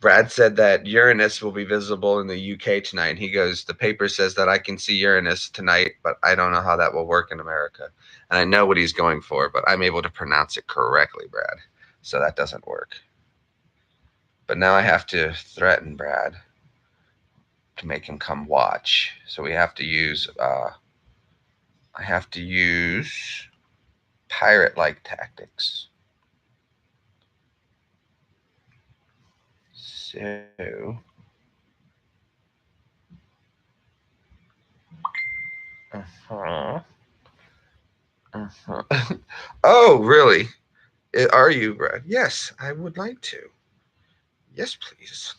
Brad said that Uranus will be visible in the UK tonight. And he goes, the paper says that I can see Uranus tonight, but I don't know how that will work in America. And I know what he's going for, but I'm able to pronounce it correctly, Brad. So that doesn't work. But now I have to threaten Brad to make him come watch. So we have to use, I have to use pirate-like tactics. So, Oh, really? Are you, Brad? Yes, I would like to. Yes, please.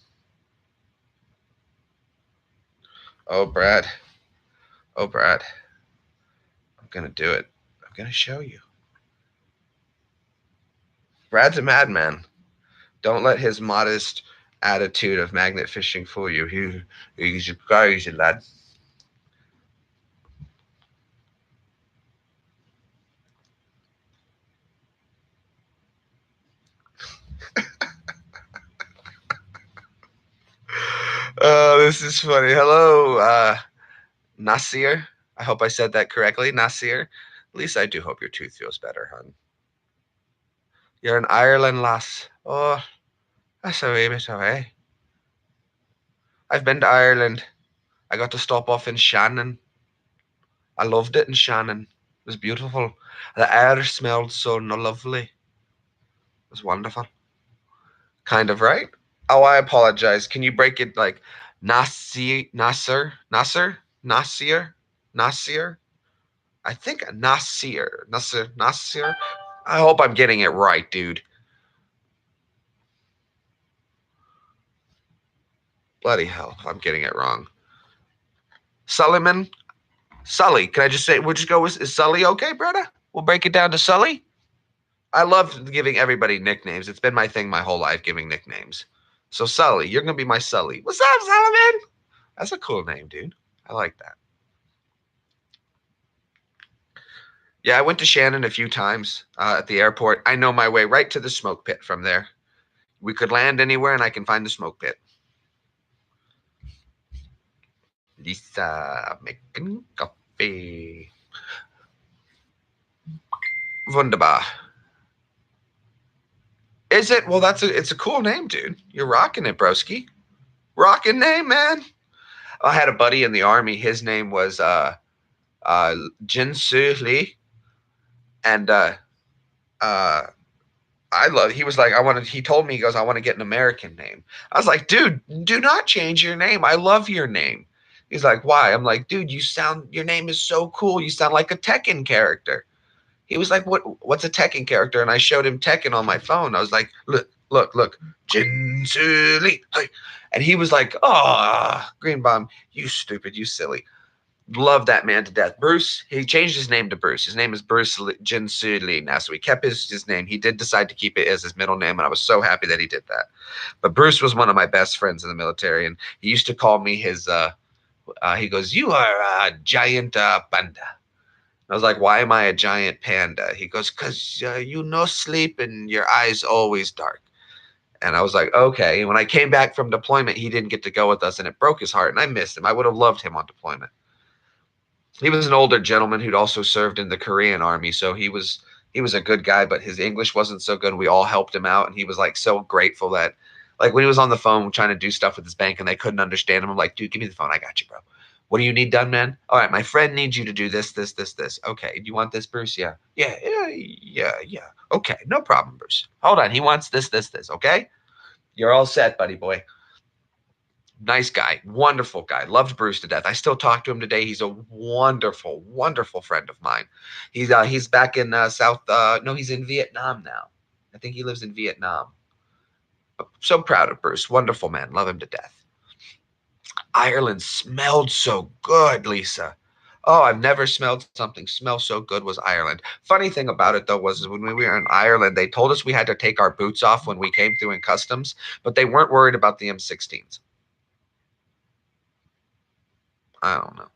Oh, Brad. Oh, Brad. I'm going to do it. I'm going to show you. Brad's a madman. Don't let his modest attitude of magnet fishing fool you. He's crazy, lad. Oh, this is funny. Hello, Nasir. I hope I said that correctly. Nasir. At least I do hope your tooth feels better, hon. You're in Ireland, lass. Oh, that's a wee bit away. I've been to Ireland. I got to stop off in Shannon. I loved it in Shannon. It was beautiful. The air smelled so lovely. It was wonderful. Kind of, right? Oh, I apologize. Can you break it like Nasir? I think Nasir. I hope I'm getting it right, dude. Bloody hell, if I'm getting it wrong. Sullivan? Sully. Can I just say, we'll just go with, is Sully okay, brother? We'll break it down to Sully. I love giving everybody nicknames. It's been my thing my whole life, giving nicknames. So Sully, you're going to be my Sully. What's up, Sullivan? That's a cool name, dude. I like that. Yeah, I went to Shannon a few times at the airport. I know my way right to the smoke pit from there. We could land anywhere and I can find the smoke pit. Lisa making coffee. Wunderbar. Is it? Well, it's a cool name, dude. You're rocking it, broski. Rocking name, man. I had a buddy in the Army. His name was Jin Soo Lee, and I love. He was like, I wanted. He told me, he goes, I want to get an American name. I was like, dude, do not change your name. I love your name. He's like, why? I'm like, dude, your name is so cool. You sound like a Tekken character. He was like, what's a Tekken character? And I showed him Tekken on my phone. I was like, look, Jinsu Lee. And he was like, oh, Green Bomb, you stupid, you silly. Love that man to death. Bruce, he changed his name to Bruce. His name is Bruce Jinsu Lee now. So he kept his name. He did decide to keep it as his middle name, and I was so happy that he did that. But Bruce was one of my best friends in the military, and he used to call me his, he goes, you are a giant panda. I was like, why am I a giant panda? He goes, because you no sleep and your eyes always dark. And I was like, okay. And when I came back from deployment, he didn't get to go with us, and it broke his heart, and I missed him. I would have loved him on deployment. He was an older gentleman who'd also served in the Korean army, so he was a good guy, but his English wasn't so good. We all helped him out, and he was like so grateful that, like, when he was on the phone trying to do stuff with his bank and they couldn't understand him, I'm like, dude, give me the phone. I got you, bro. What do you need done, man? All right, my friend needs you to do this, this, this, this. Okay, do you want this, Bruce? Yeah. Okay, no problem, Bruce. Hold on, he wants this, this, this. Okay, you're all set, buddy boy. Nice guy, wonderful guy. Loved Bruce to death. I still talk to him today. He's a wonderful, wonderful friend of mine. He's back in South. No, he's in Vietnam now. I think he lives in Vietnam. So proud of Bruce. Wonderful man. Love him to death. Ireland smelled so good, Lisa. Oh, I've never smelled something smell so good was Ireland. Funny thing about it, though, was when we were in Ireland, they told us we had to take our boots off when we came through in customs, but they weren't worried about the M16s. I don't know.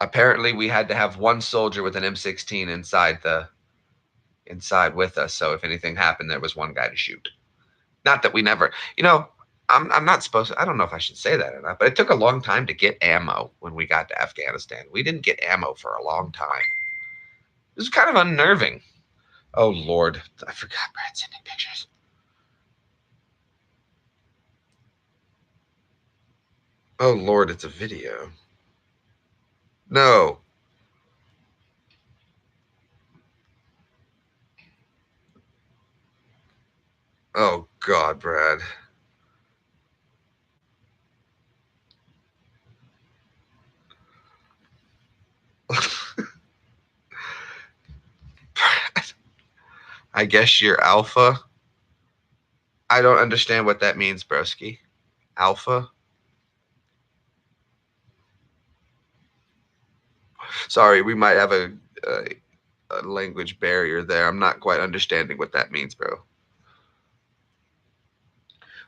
Apparently, we had to have one soldier with an M16 inside with us. So if anything happened, there was one guy to shoot. Not that we never, I'm not supposed to, I don't know if I should say that or not, but it took a long time to get ammo when we got to Afghanistan. We didn't get ammo for a long time. It was kind of unnerving. Oh, Lord. I forgot Brad sending pictures. Oh, Lord, it's a video. No. Oh, God, Brad. I guess you're alpha. I don't understand what that means, broski. Alpha? Sorry, we might have a language barrier there. I'm not quite understanding what that means, bro.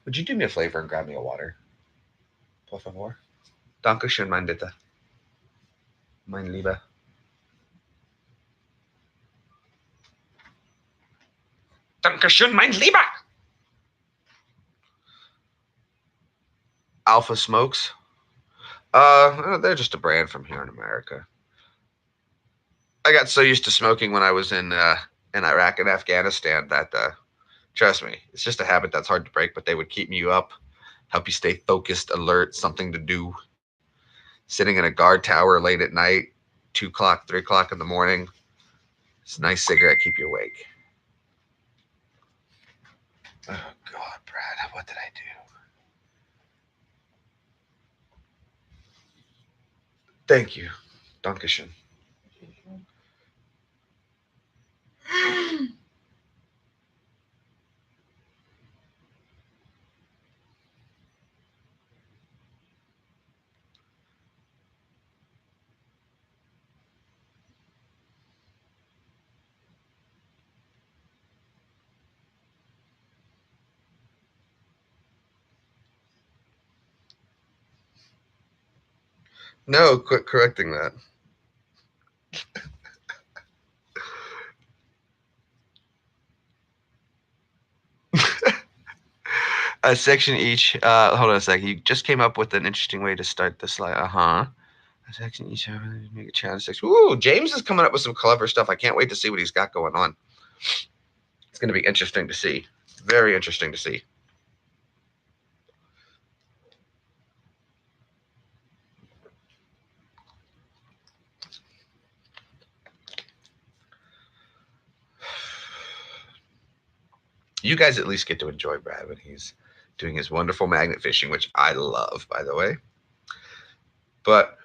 Would you do me a favor and grab me a water? Por favor. Dankeschön, mein Bitte. Mein Lieber. Dankeschön, mein Lieber. Alpha Smokes. They're just a brand from here in America. I got so used to smoking when I was in Iraq and Afghanistan that trust me, it's just a habit that's hard to break, but they would keep you up, help you stay focused, alert, something to do. Sitting in a guard tower late at night, 2 o'clock, 3 o'clock in the morning. It's a nice cigarette, keep you awake. Oh, God, Brad, what did I do? Thank you. Dankeschön. No, quit correcting that. A section each. Hold on a sec. You just came up with an interesting way to start the slide. A section each. Make a challenge section. Ooh, James is coming up with some clever stuff. I can't wait to see what he's got going on. It's going to be interesting to see. Very interesting to see. You guys at least get to enjoy Brad when he's doing his wonderful magnet fishing, which I love, by the way. But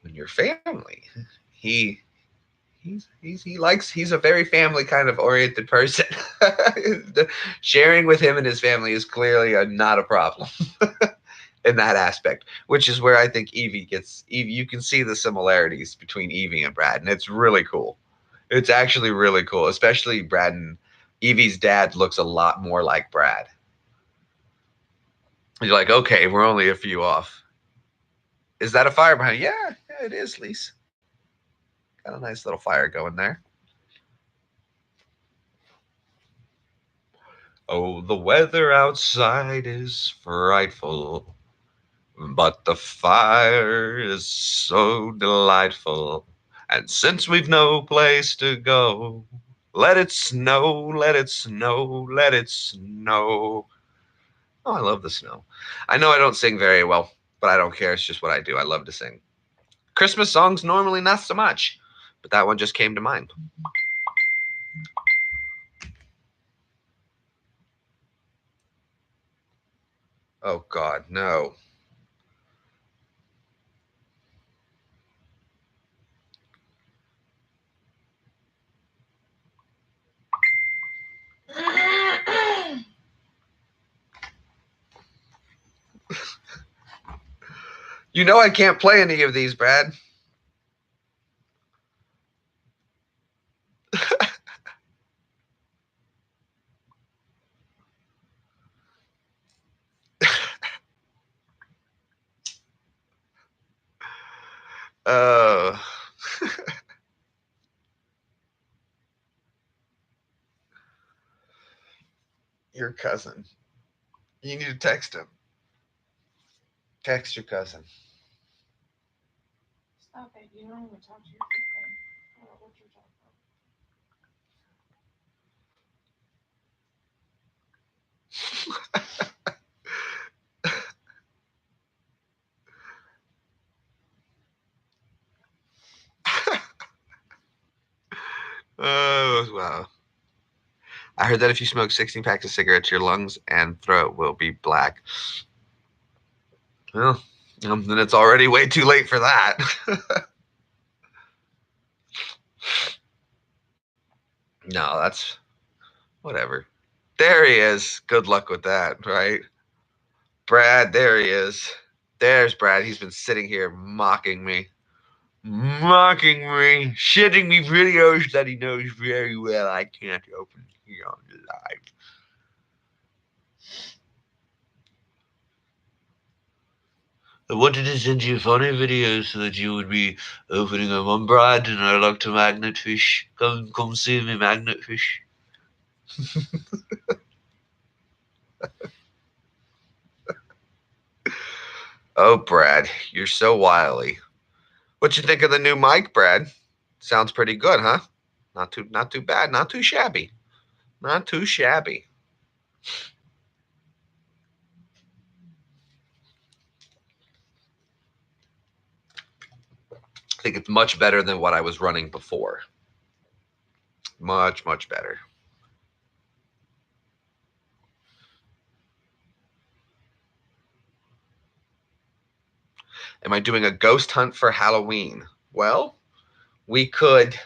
when you're family, he he's a very family kind of oriented person. Sharing with him and his family is clearly not a problem in that aspect, which is where I think Evie. You can see the similarities between Evie and Brad, and it's really cool. It's actually really cool, especially Brad and Evie's dad looks a lot more like Brad. You're like, okay, we're only a few off. Is that a fire behind? Yeah, it is, Lise. Got a nice little fire going there. Oh, the weather outside is frightful, but the fire is so delightful. And since we've no place to go, let it snow, let it snow, let it snow. Oh, I love the snow. I know I don't sing very well, but I don't care. It's just what I do. I love to sing. Christmas songs, normally not so much, but that one just came to mind. Oh, God, no. You know I can't play any of these, Brad. Oh. Your cousin. You need to text him. Text your cousin. Stop it. You don't even talk to your family. I don't know what you're talking Oh, wow. I heard that if you smoke 16 packs of cigarettes, your lungs and throat will be black. Well, then it's already way too late for that. No, that's whatever. There he is. Good luck with that, right? Brad, there he is. There's Brad. He's been sitting here mocking me. Mocking me. Sending me videos that he knows very well I can't open here on the live. I wanted to send you funny videos so that you would be opening them on Brad, and I like to magnet fish. Come see me magnet fish. Oh, Brad, you're so wily. What you think of the new mic, Brad? Sounds pretty good, huh? Not too bad, not too shabby. Not too shabby. I think it's much better than what I was running before. Much, much better. Am I doing a ghost hunt for Halloween? Well, we could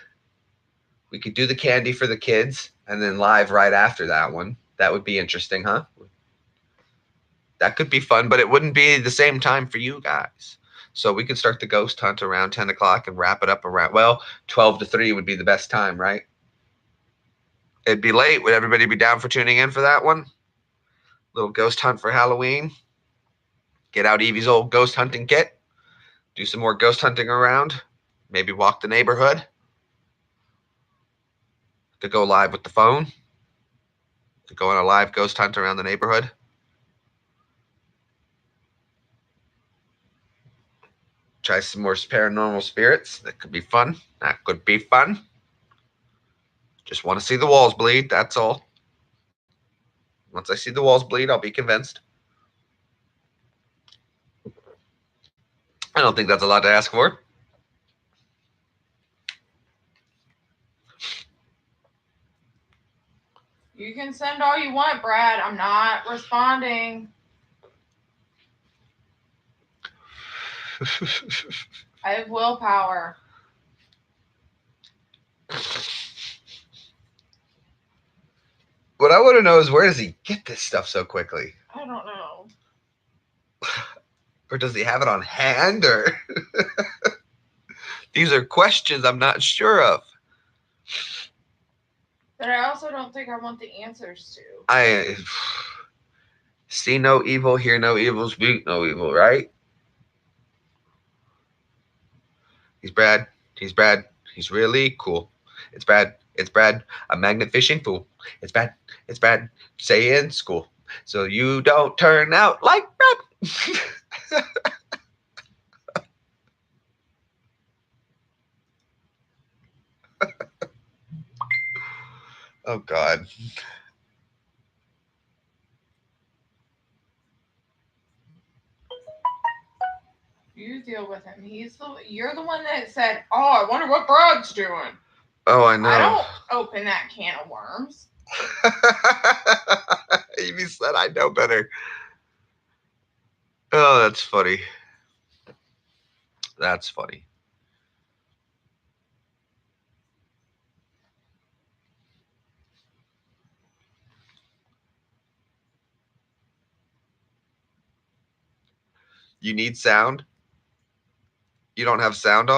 do the candy for the kids and then live right after that one. That would be interesting, huh? That could be fun, but it wouldn't be the same time for you guys. So we could start the ghost hunt around 10 o'clock and wrap it up around, well, 12 to 3 would be the best time, right? It'd be late. Would everybody be down for tuning in for that one? Little ghost hunt for Halloween. Get out Evie's old ghost hunting kit. Do some more ghost hunting around. Maybe walk the neighborhood. Could go live with the phone. Could go on a live ghost hunt around the neighborhood. Try some more paranormal spirits. That could be fun. That could be fun. Just want to see the walls bleed. That's all. Once I see the walls bleed, I'll be convinced. I don't think that's a lot to ask for. You can send all you want, Brad. I'm not responding. I have willpower. What I want to know is, where does he get this stuff so quickly? I don't know. Or does he have it on hand? Or these are questions I'm not sure of. But I also don't think I want the answers to. I see no evil, hear no evil, speak no evil, right? He's Brad. He's Brad. He's really cool. It's Brad. It's Brad. A magnet fishing fool. It's Brad. It's Brad. Say in school, so you don't turn out like Brad. Oh God. You deal with him. You're the one that said, "Oh, I wonder what Brad's doing." Oh, I know. I don't open that can of worms. Amy said, "I know better." Oh, that's funny. That's funny. You need sound? You don't have sound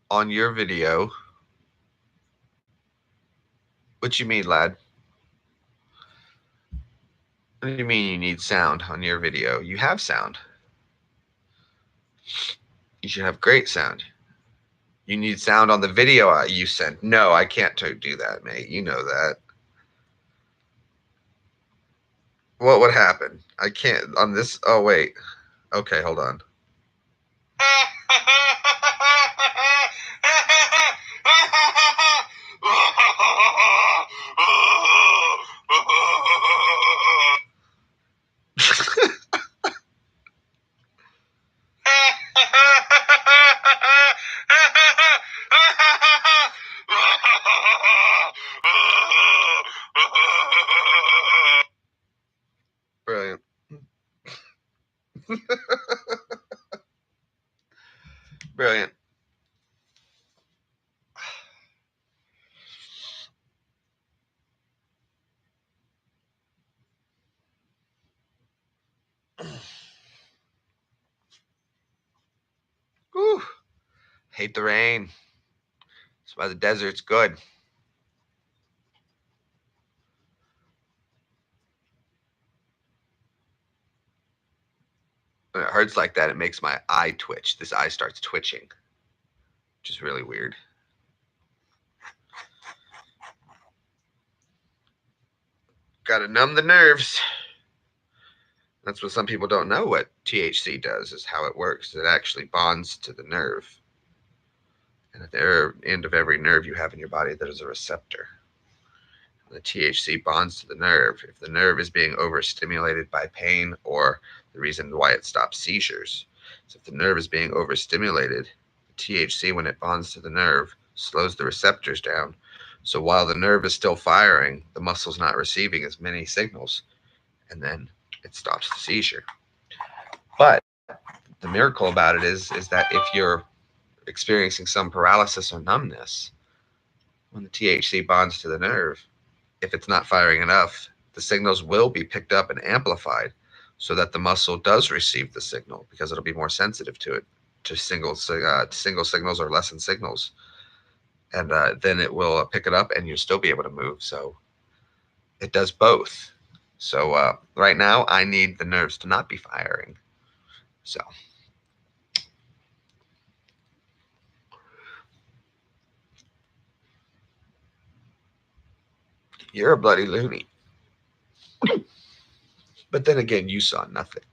on your video? What you mean, lad? What do you mean you need sound on your video? You have sound. You should have great sound. You need sound on the video you sent. No, I can't do that, mate. You know that. What would happen? I can't on this. Oh, wait. Okay, hold on. Brilliant. Brilliant. Whew. Hate the rain. That's why the desert's good. When it hurts like that, it makes my eye twitch. This eye starts twitching, which is really weird. Gotta numb the nerves. That's what some people don't know what THC does, is how it works. It actually bonds to the nerve. And at the end of every nerve you have in your body, there's a receptor. And the THC bonds to the nerve. If the nerve is being overstimulated by pain, or the reason why it stops seizures. So if the nerve is being overstimulated, the THC, when it bonds to the nerve, slows the receptors down. So while the nerve is still firing, the muscle's not receiving as many signals, and then it stops the seizure. But the miracle about it is that if you're experiencing some paralysis or numbness, when the THC bonds to the nerve, if it's not firing enough, the signals will be picked up and amplified so that the muscle does receive the signal, because it'll be more sensitive to it, to single signals or lessened signals. And then it will pick it up and you'll still be able to move. So it does both. So right now I need the nerves to not be firing. So you're a bloody loony. But then again, you saw nothing.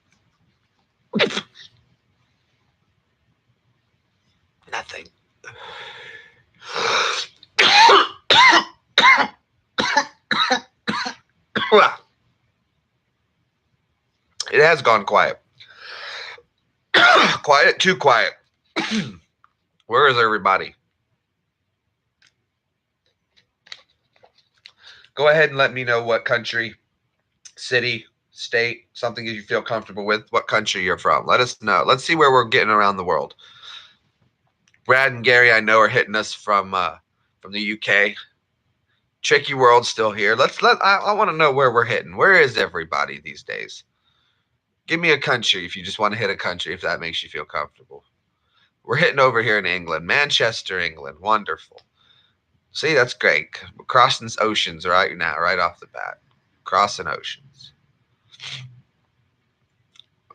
Nothing. It has gone quiet. Quiet, too quiet. Where is everybody? Go ahead and let me know what country, city, state, something you feel comfortable with, what country you're from. Let us know. Let's see where we're getting around the world. Brad and Gary, I know, are hitting us from the UK. Tricky World's still here. I want to know where we're hitting. Where is everybody these days? Give me a country if you just want to hit a country, if that makes you feel comfortable. We're hitting over here in England, Manchester, England. Wonderful. See, that's great. We're crossing oceans right now, right off the bat. Crossing oceans.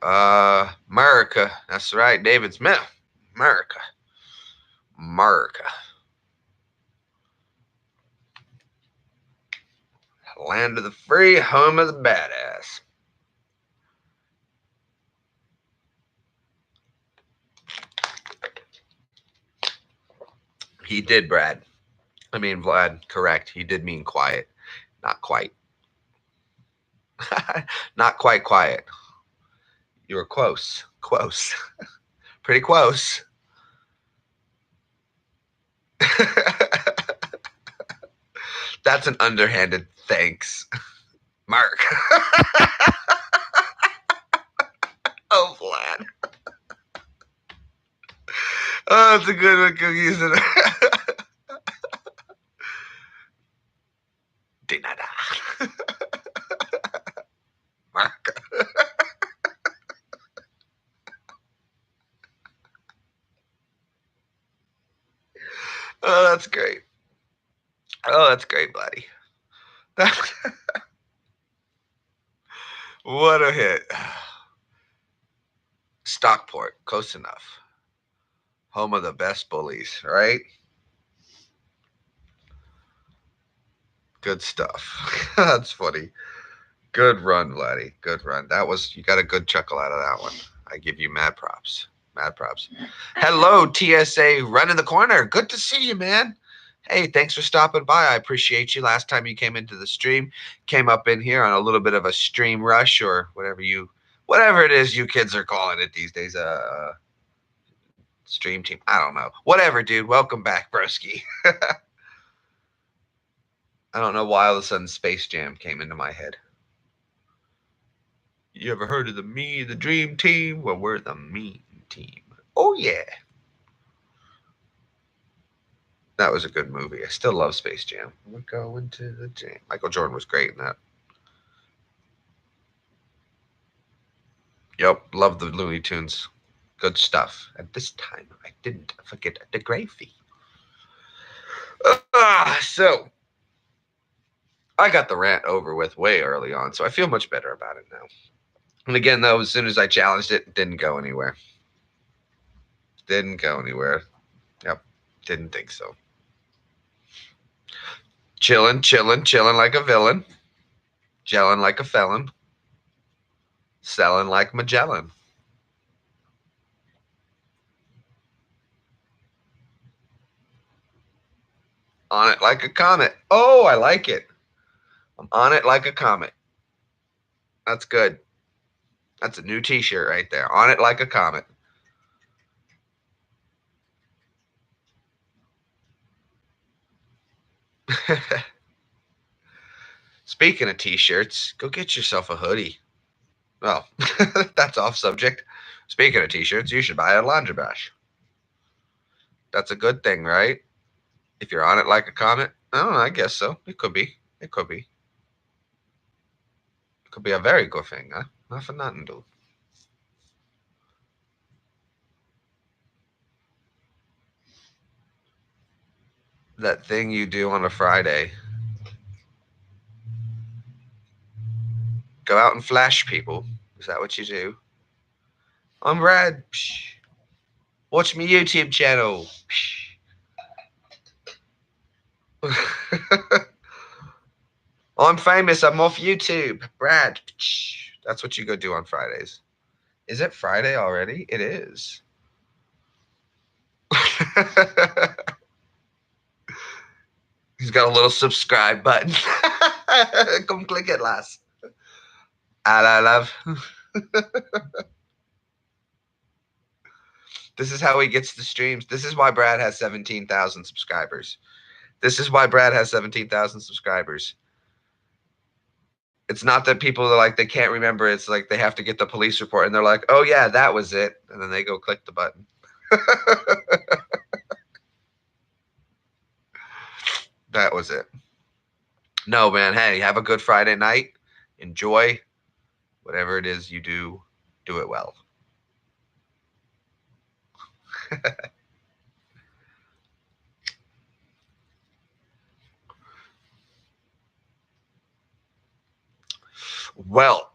America. That's right. David Smith. America. America. Land of the free, home of the badass. He did, Brad. I mean, Vlad, correct. He did mean quiet. Not quite. Not quite quiet. You were close. Close. Pretty close. That's an underhanded thanks. Mark. Oh, Vlad. Oh, that's a good one, Cookies. De nada. Mark. Oh, that's great. Oh, that's great, buddy. What a hit. Stockport, close enough. Home of the best bullies, right? Good stuff. That's funny. Good run, laddie. Good run. You got a good chuckle out of that one. I give you mad props. Mad props. Hello, TSA running the corner. Good to see you, man. Hey, thanks for stopping by. I appreciate you. Last time you came into the stream, came up in here on a little bit of a stream rush or whatever it is you kids are calling it these days. Stream team. I don't know. Whatever, dude. Welcome back, broski. I don't know why all of a sudden Space Jam came into my head. You ever heard of the Dream Team? Well, we're the mean team. Oh, yeah. That was a good movie. I still love Space Jam. We're going to the jam. Michael Jordan was great in that. Yep, love the Looney Tunes. Good stuff. At this time, I didn't forget the gravy. So, I got the rant over with way early on, so I feel much better about it now. And again, though, as soon as I challenged it, it didn't go anywhere. Didn't go anywhere. Yep, didn't think so. Chilling like a villain. Gelling like a felon. Selling like Magellan. On it like a comet. Oh, I like it. I'm on it like a comet. That's good. That's a new t-shirt right there. On it like a comet. Speaking of t-shirts, go get yourself a hoodie. Well, that's off subject. Speaking of t-shirts, you should buy a laundry brush. That's a good thing, right? If you're on it like a comet. I don't know, I guess so. It could be. It could be. It could be a very good thing, huh? Not for nothing, dude. That thing you do on a Friday. Go out and flash people. Is that what you do? I'm Brad. Psh. Watch my YouTube channel. I'm famous. I'm off YouTube. Brad. Psh. That's what you go do on Fridays. Is it Friday already? It is. He's got a little subscribe button. Come click it, lass. I love. This is how he gets the streams. This is why Brad has 17,000 subscribers. This is why Brad has 17,000 subscribers. It's not that people are like they can't remember. It's like they have to get the police report, and they're like, "Oh yeah, that was it," and then they go click the button. That was it. No, man. Hey, have a good Friday night. Enjoy whatever it is you do. Do it well. Well,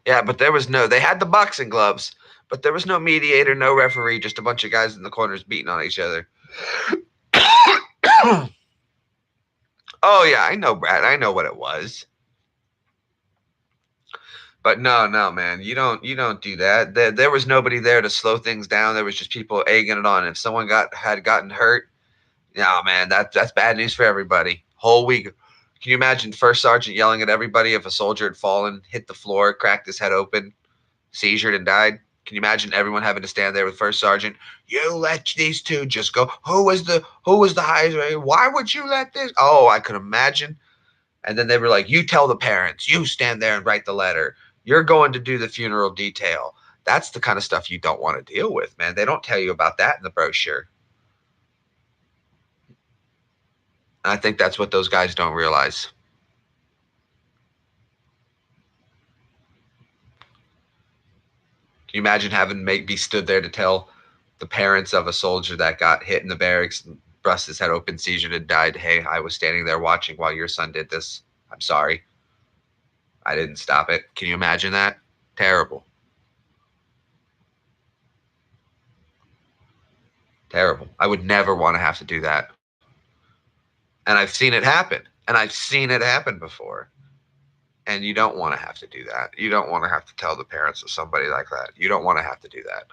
yeah, but there was no. They had the boxing gloves, but there was no mediator, no referee, just a bunch of guys in the corners beating on each other. Oh yeah, I know, Brad. I know what it was. But no, man, you don't do that. There was nobody there to slow things down. There was just people egging it on. If someone had gotten hurt, no, man, that's bad news for everybody. Whole week. Can you imagine first sergeant yelling at everybody if a soldier had fallen, hit the floor, cracked his head open, seizured, and died? Can you imagine everyone having to stand there with first sergeant? You let these two just go. Who was the highest? Why would you let this? Oh, I could imagine. And then they were like, you tell the parents, you stand there and write the letter. You're going to do the funeral detail. That's the kind of stuff you don't want to deal with, man. They don't tell you about that in the brochure. And I think that's what those guys don't realize. Can you imagine having be stood there to tell the parents of a soldier that got hit in the barracks, bust his head open, seizured, and died? Hey, I was standing there watching while your son did this. I'm sorry. I didn't stop it. Can you imagine that? Terrible. Terrible. I would never want to have to do that. And I've seen it happen. And I've seen it happen before. And you don't want to have to do that. You don't want to have to tell the parents of somebody like that. You don't want to have to do that.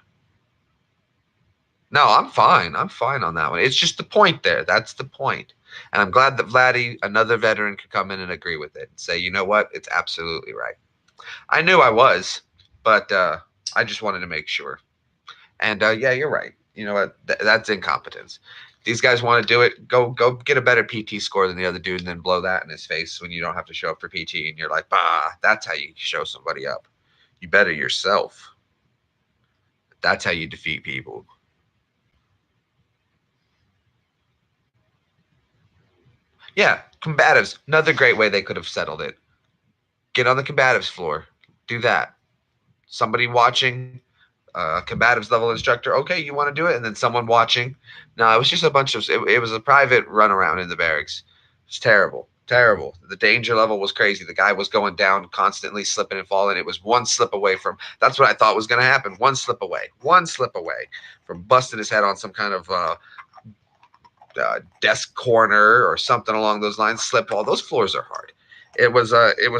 No, I'm fine. I'm fine on that one. It's just the point there. That's the point. And I'm glad that Vladdy, another veteran, could come in and agree with it and say, you know what? It's absolutely right. I knew I was, but I just wanted to make sure. And yeah, you're right. You know what? That's incompetence. These guys want to do it. Go get a better PT score than the other dude, and then blow that in his face when you don't have to show up for PT. And you're like, bah, that's how you show somebody up. You better yourself. That's how you defeat people. Yeah, combatives. Another great way they could have settled it. Get on the combatives floor. Do that. Somebody watching, combatives level instructor. Okay, you want to do it, and then someone watching. No, it was just a bunch of. It was a private runaround in the barracks. It's terrible, terrible. The danger level was crazy. The guy was going down, constantly slipping and falling. It was one slip away from. That's what I thought was going to happen. One slip away from busting his head on some kind of desk corner or something along those lines. Slip fall. Those floors are hard. It was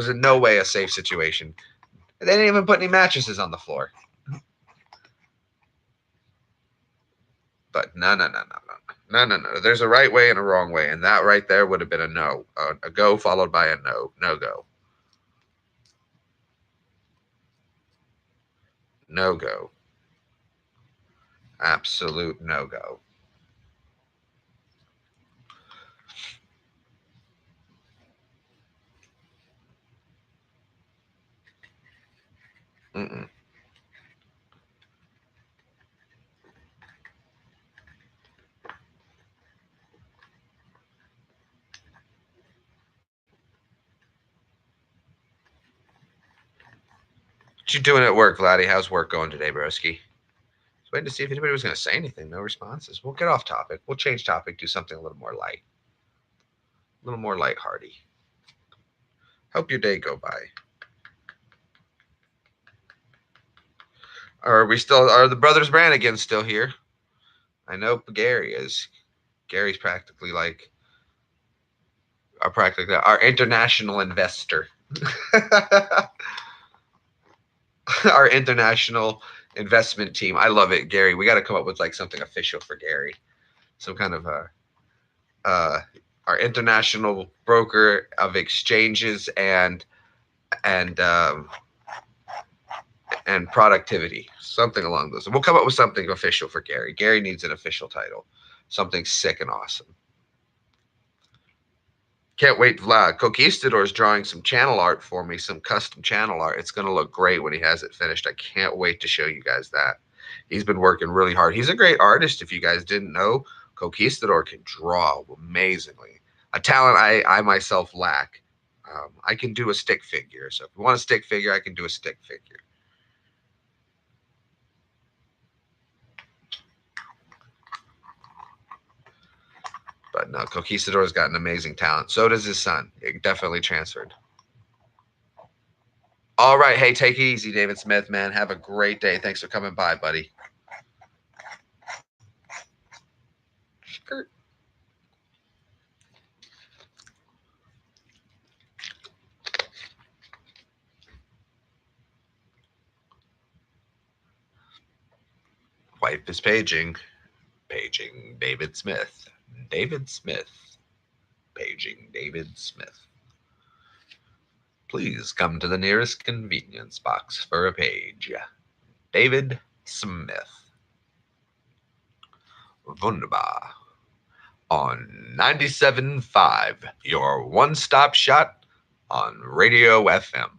in no way a safe situation. They didn't even put any mattresses on the floor. But no. There's a right way and a wrong way, and that right there would have been a no, a go followed by a no go, no go, absolute no go. Mm-mm. What you doing at work, Vladdy? How's work going today, broski? Just waiting to see if anybody was going to say anything. No responses. We'll get off topic. We'll change topic. Do something a little more light, a little more lighthearty. Hope your day go by. Are the brothers Brannigan still here? I know Gary is. Gary's practically our international investor. Our international investment team. I love it, Gary. We got to come up with something official for Gary. Some kind of our international broker of exchanges and and productivity, something along those. We'll come up with something official for Gary. Gary needs an official title, something sick and awesome. Can't wait. Conquistador is drawing some channel art for me, some custom channel art. It's going to look great when he has it finished. I can't wait to show you guys that. He's been working really hard. He's a great artist. If you guys didn't know, Conquistador can draw amazingly. A talent I myself lack. I can do a stick figure. So if you want a stick figure, I can do a stick figure. But no, Conquistador's got an amazing talent. So does his son. It definitely transferred. All right. Hey, take it easy, David Smith, man. Have a great day. Thanks for coming by, buddy. Skirt. Wife is paging. Paging David Smith. David Smith. Paging David Smith. Please come to the nearest convenience box for a page. David Smith. Wunderbar. On 97.5, your one-stop shop on Radio FM.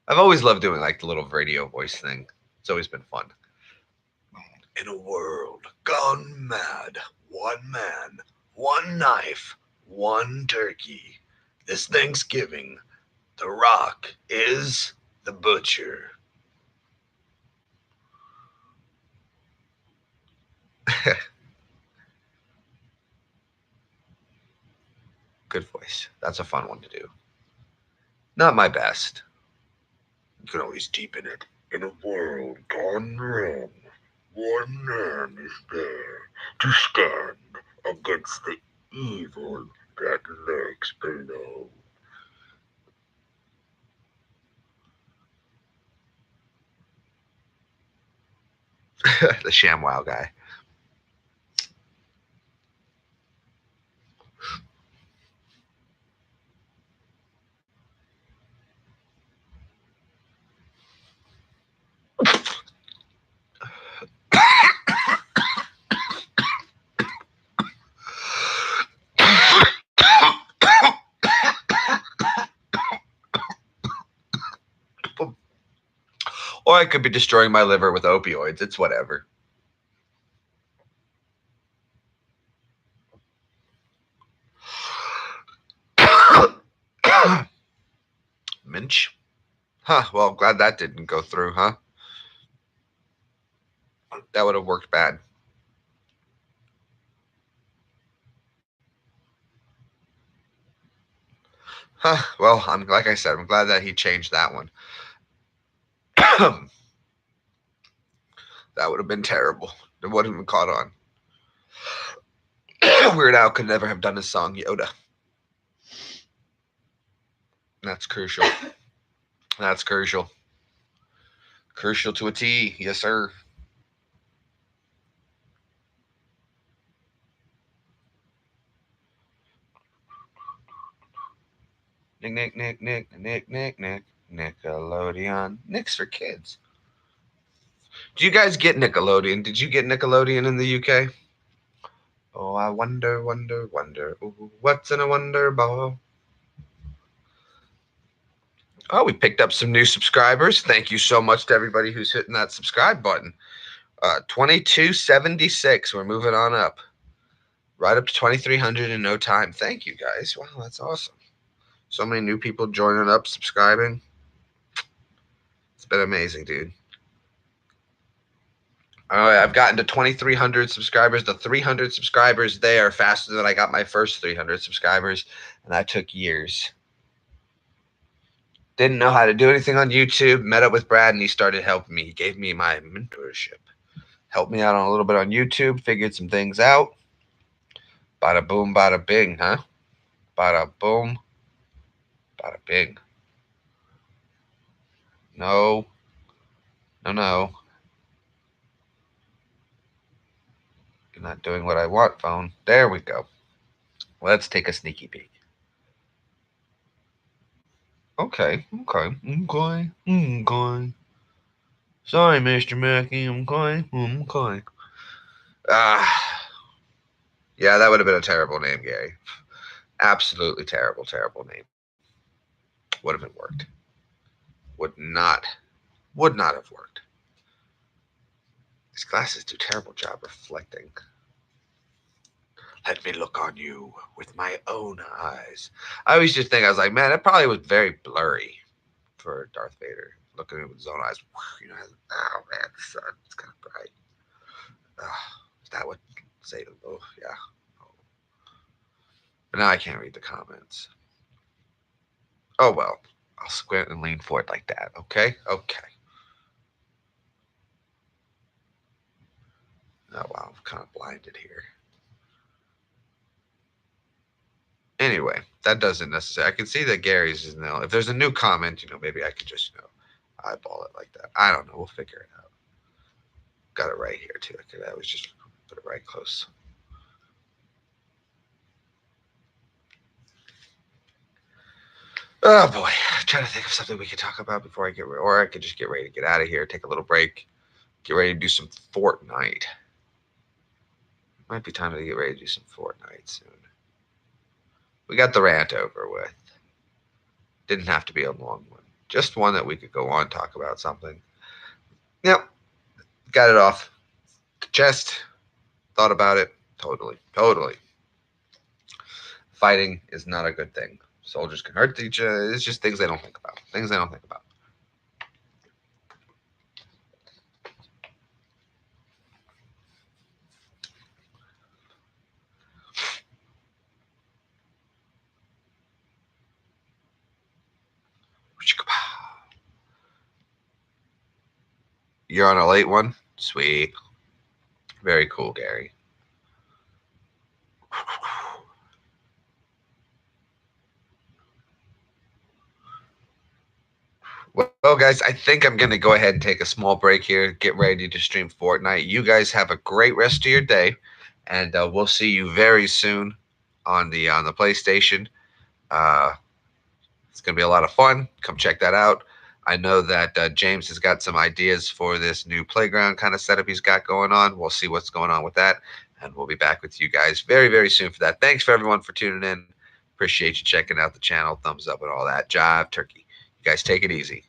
I've always loved doing like the little radio voice thing. It's always been fun. In a world gone mad, one man, one knife, one turkey. This Thanksgiving, The Rock is the butcher. Good voice. That's a fun one to do. Not my best. You can always deepen it. In a world gone wrong, one man is there to stand against the evil that lurks below. The ShamWow guy. Or I could be destroying my liver with opioids. It's whatever. Minch? Huh, well, glad that didn't go through, huh? That would have worked bad. Huh, well, like I said, I'm glad that he changed that one. That would have been terrible. It wouldn't have been caught on. Weird Al could never have done his song Yoda. That's crucial. That's crucial. Crucial to a T. Yes, sir. Nick, Nickelodeon. Nick's for kids. Do you guys get Nickelodeon? Did you get Nickelodeon in the UK? Oh, I wonder. Ooh, what's in a wonder ball? Oh, we picked up some new subscribers. Thank you so much to everybody who's hitting that subscribe button. 2276. We're moving on up. Right up to 2,300 in no time. Thank you, guys. Wow, that's awesome. So many new people joining up, subscribing. It's been amazing, dude. I've gotten to 2,300 subscribers. The 300 subscribers there faster than I got my first 300 subscribers, and that took years. Didn't know how to do anything on YouTube. Met up with Brad, and he started helping me. He gave me my mentorship. Helped me out on a little bit on YouTube. Figured some things out. Bada boom, bada bing, huh? Bada boom, bada bing. No. You're not doing what I want, phone. There we go. Let's take a sneaky peek. Okay. Sorry, Mr. Mackey. Okay. Ah, yeah, that would have been a terrible name, Gary. Absolutely terrible, terrible name. Would have been worked. Would not, would not have worked. These glasses do a terrible job reflecting. Let me look on you with my own eyes. I always just think, I was like, man, it probably was very blurry for Darth Vader, looking at him with his own eyes. You know, oh man, the sun, it's kind of bright. Is that what say? Oh yeah. Oh. But now I can't read the comments. Oh well, I'll squint and lean forward like that. Okay, okay. Oh wow, I'm kind of blinded here. Anyway, that doesn't necessarily. I can see that Gary's is now. If there's a new comment, maybe I could just eyeball it like that. I don't know. We'll figure it out. Got it right here too. I was just put it right close. Oh boy, I'm trying to think of something we could talk about before I or I could just get ready to get out of here, take a little break, get ready to do some Fortnite. Might be time to get ready to do some Fortnite soon. We got the rant over with. Didn't have to be a long one, just one that we could go on, talk about something. Yep, got it off the chest. Thought about it. Totally. Fighting is not a good thing. Soldiers can hurt each other. It's just things they don't think about. Things they don't think about. You're on a late one? Sweet. Very cool, Gary. Well, guys, I think I'm going to go ahead and take a small break here, get ready to stream Fortnite. You guys have a great rest of your day, and we'll see you very soon on the PlayStation. It's going to be a lot of fun. Come check that out. I know that James has got some ideas for this new playground kind of setup he's got going on. We'll see what's going on with that, and we'll be back with you guys very, very soon for that. Thanks for everyone for tuning in. Appreciate you checking out the channel. Thumbs up and all that. Jive turkey. You guys take it easy.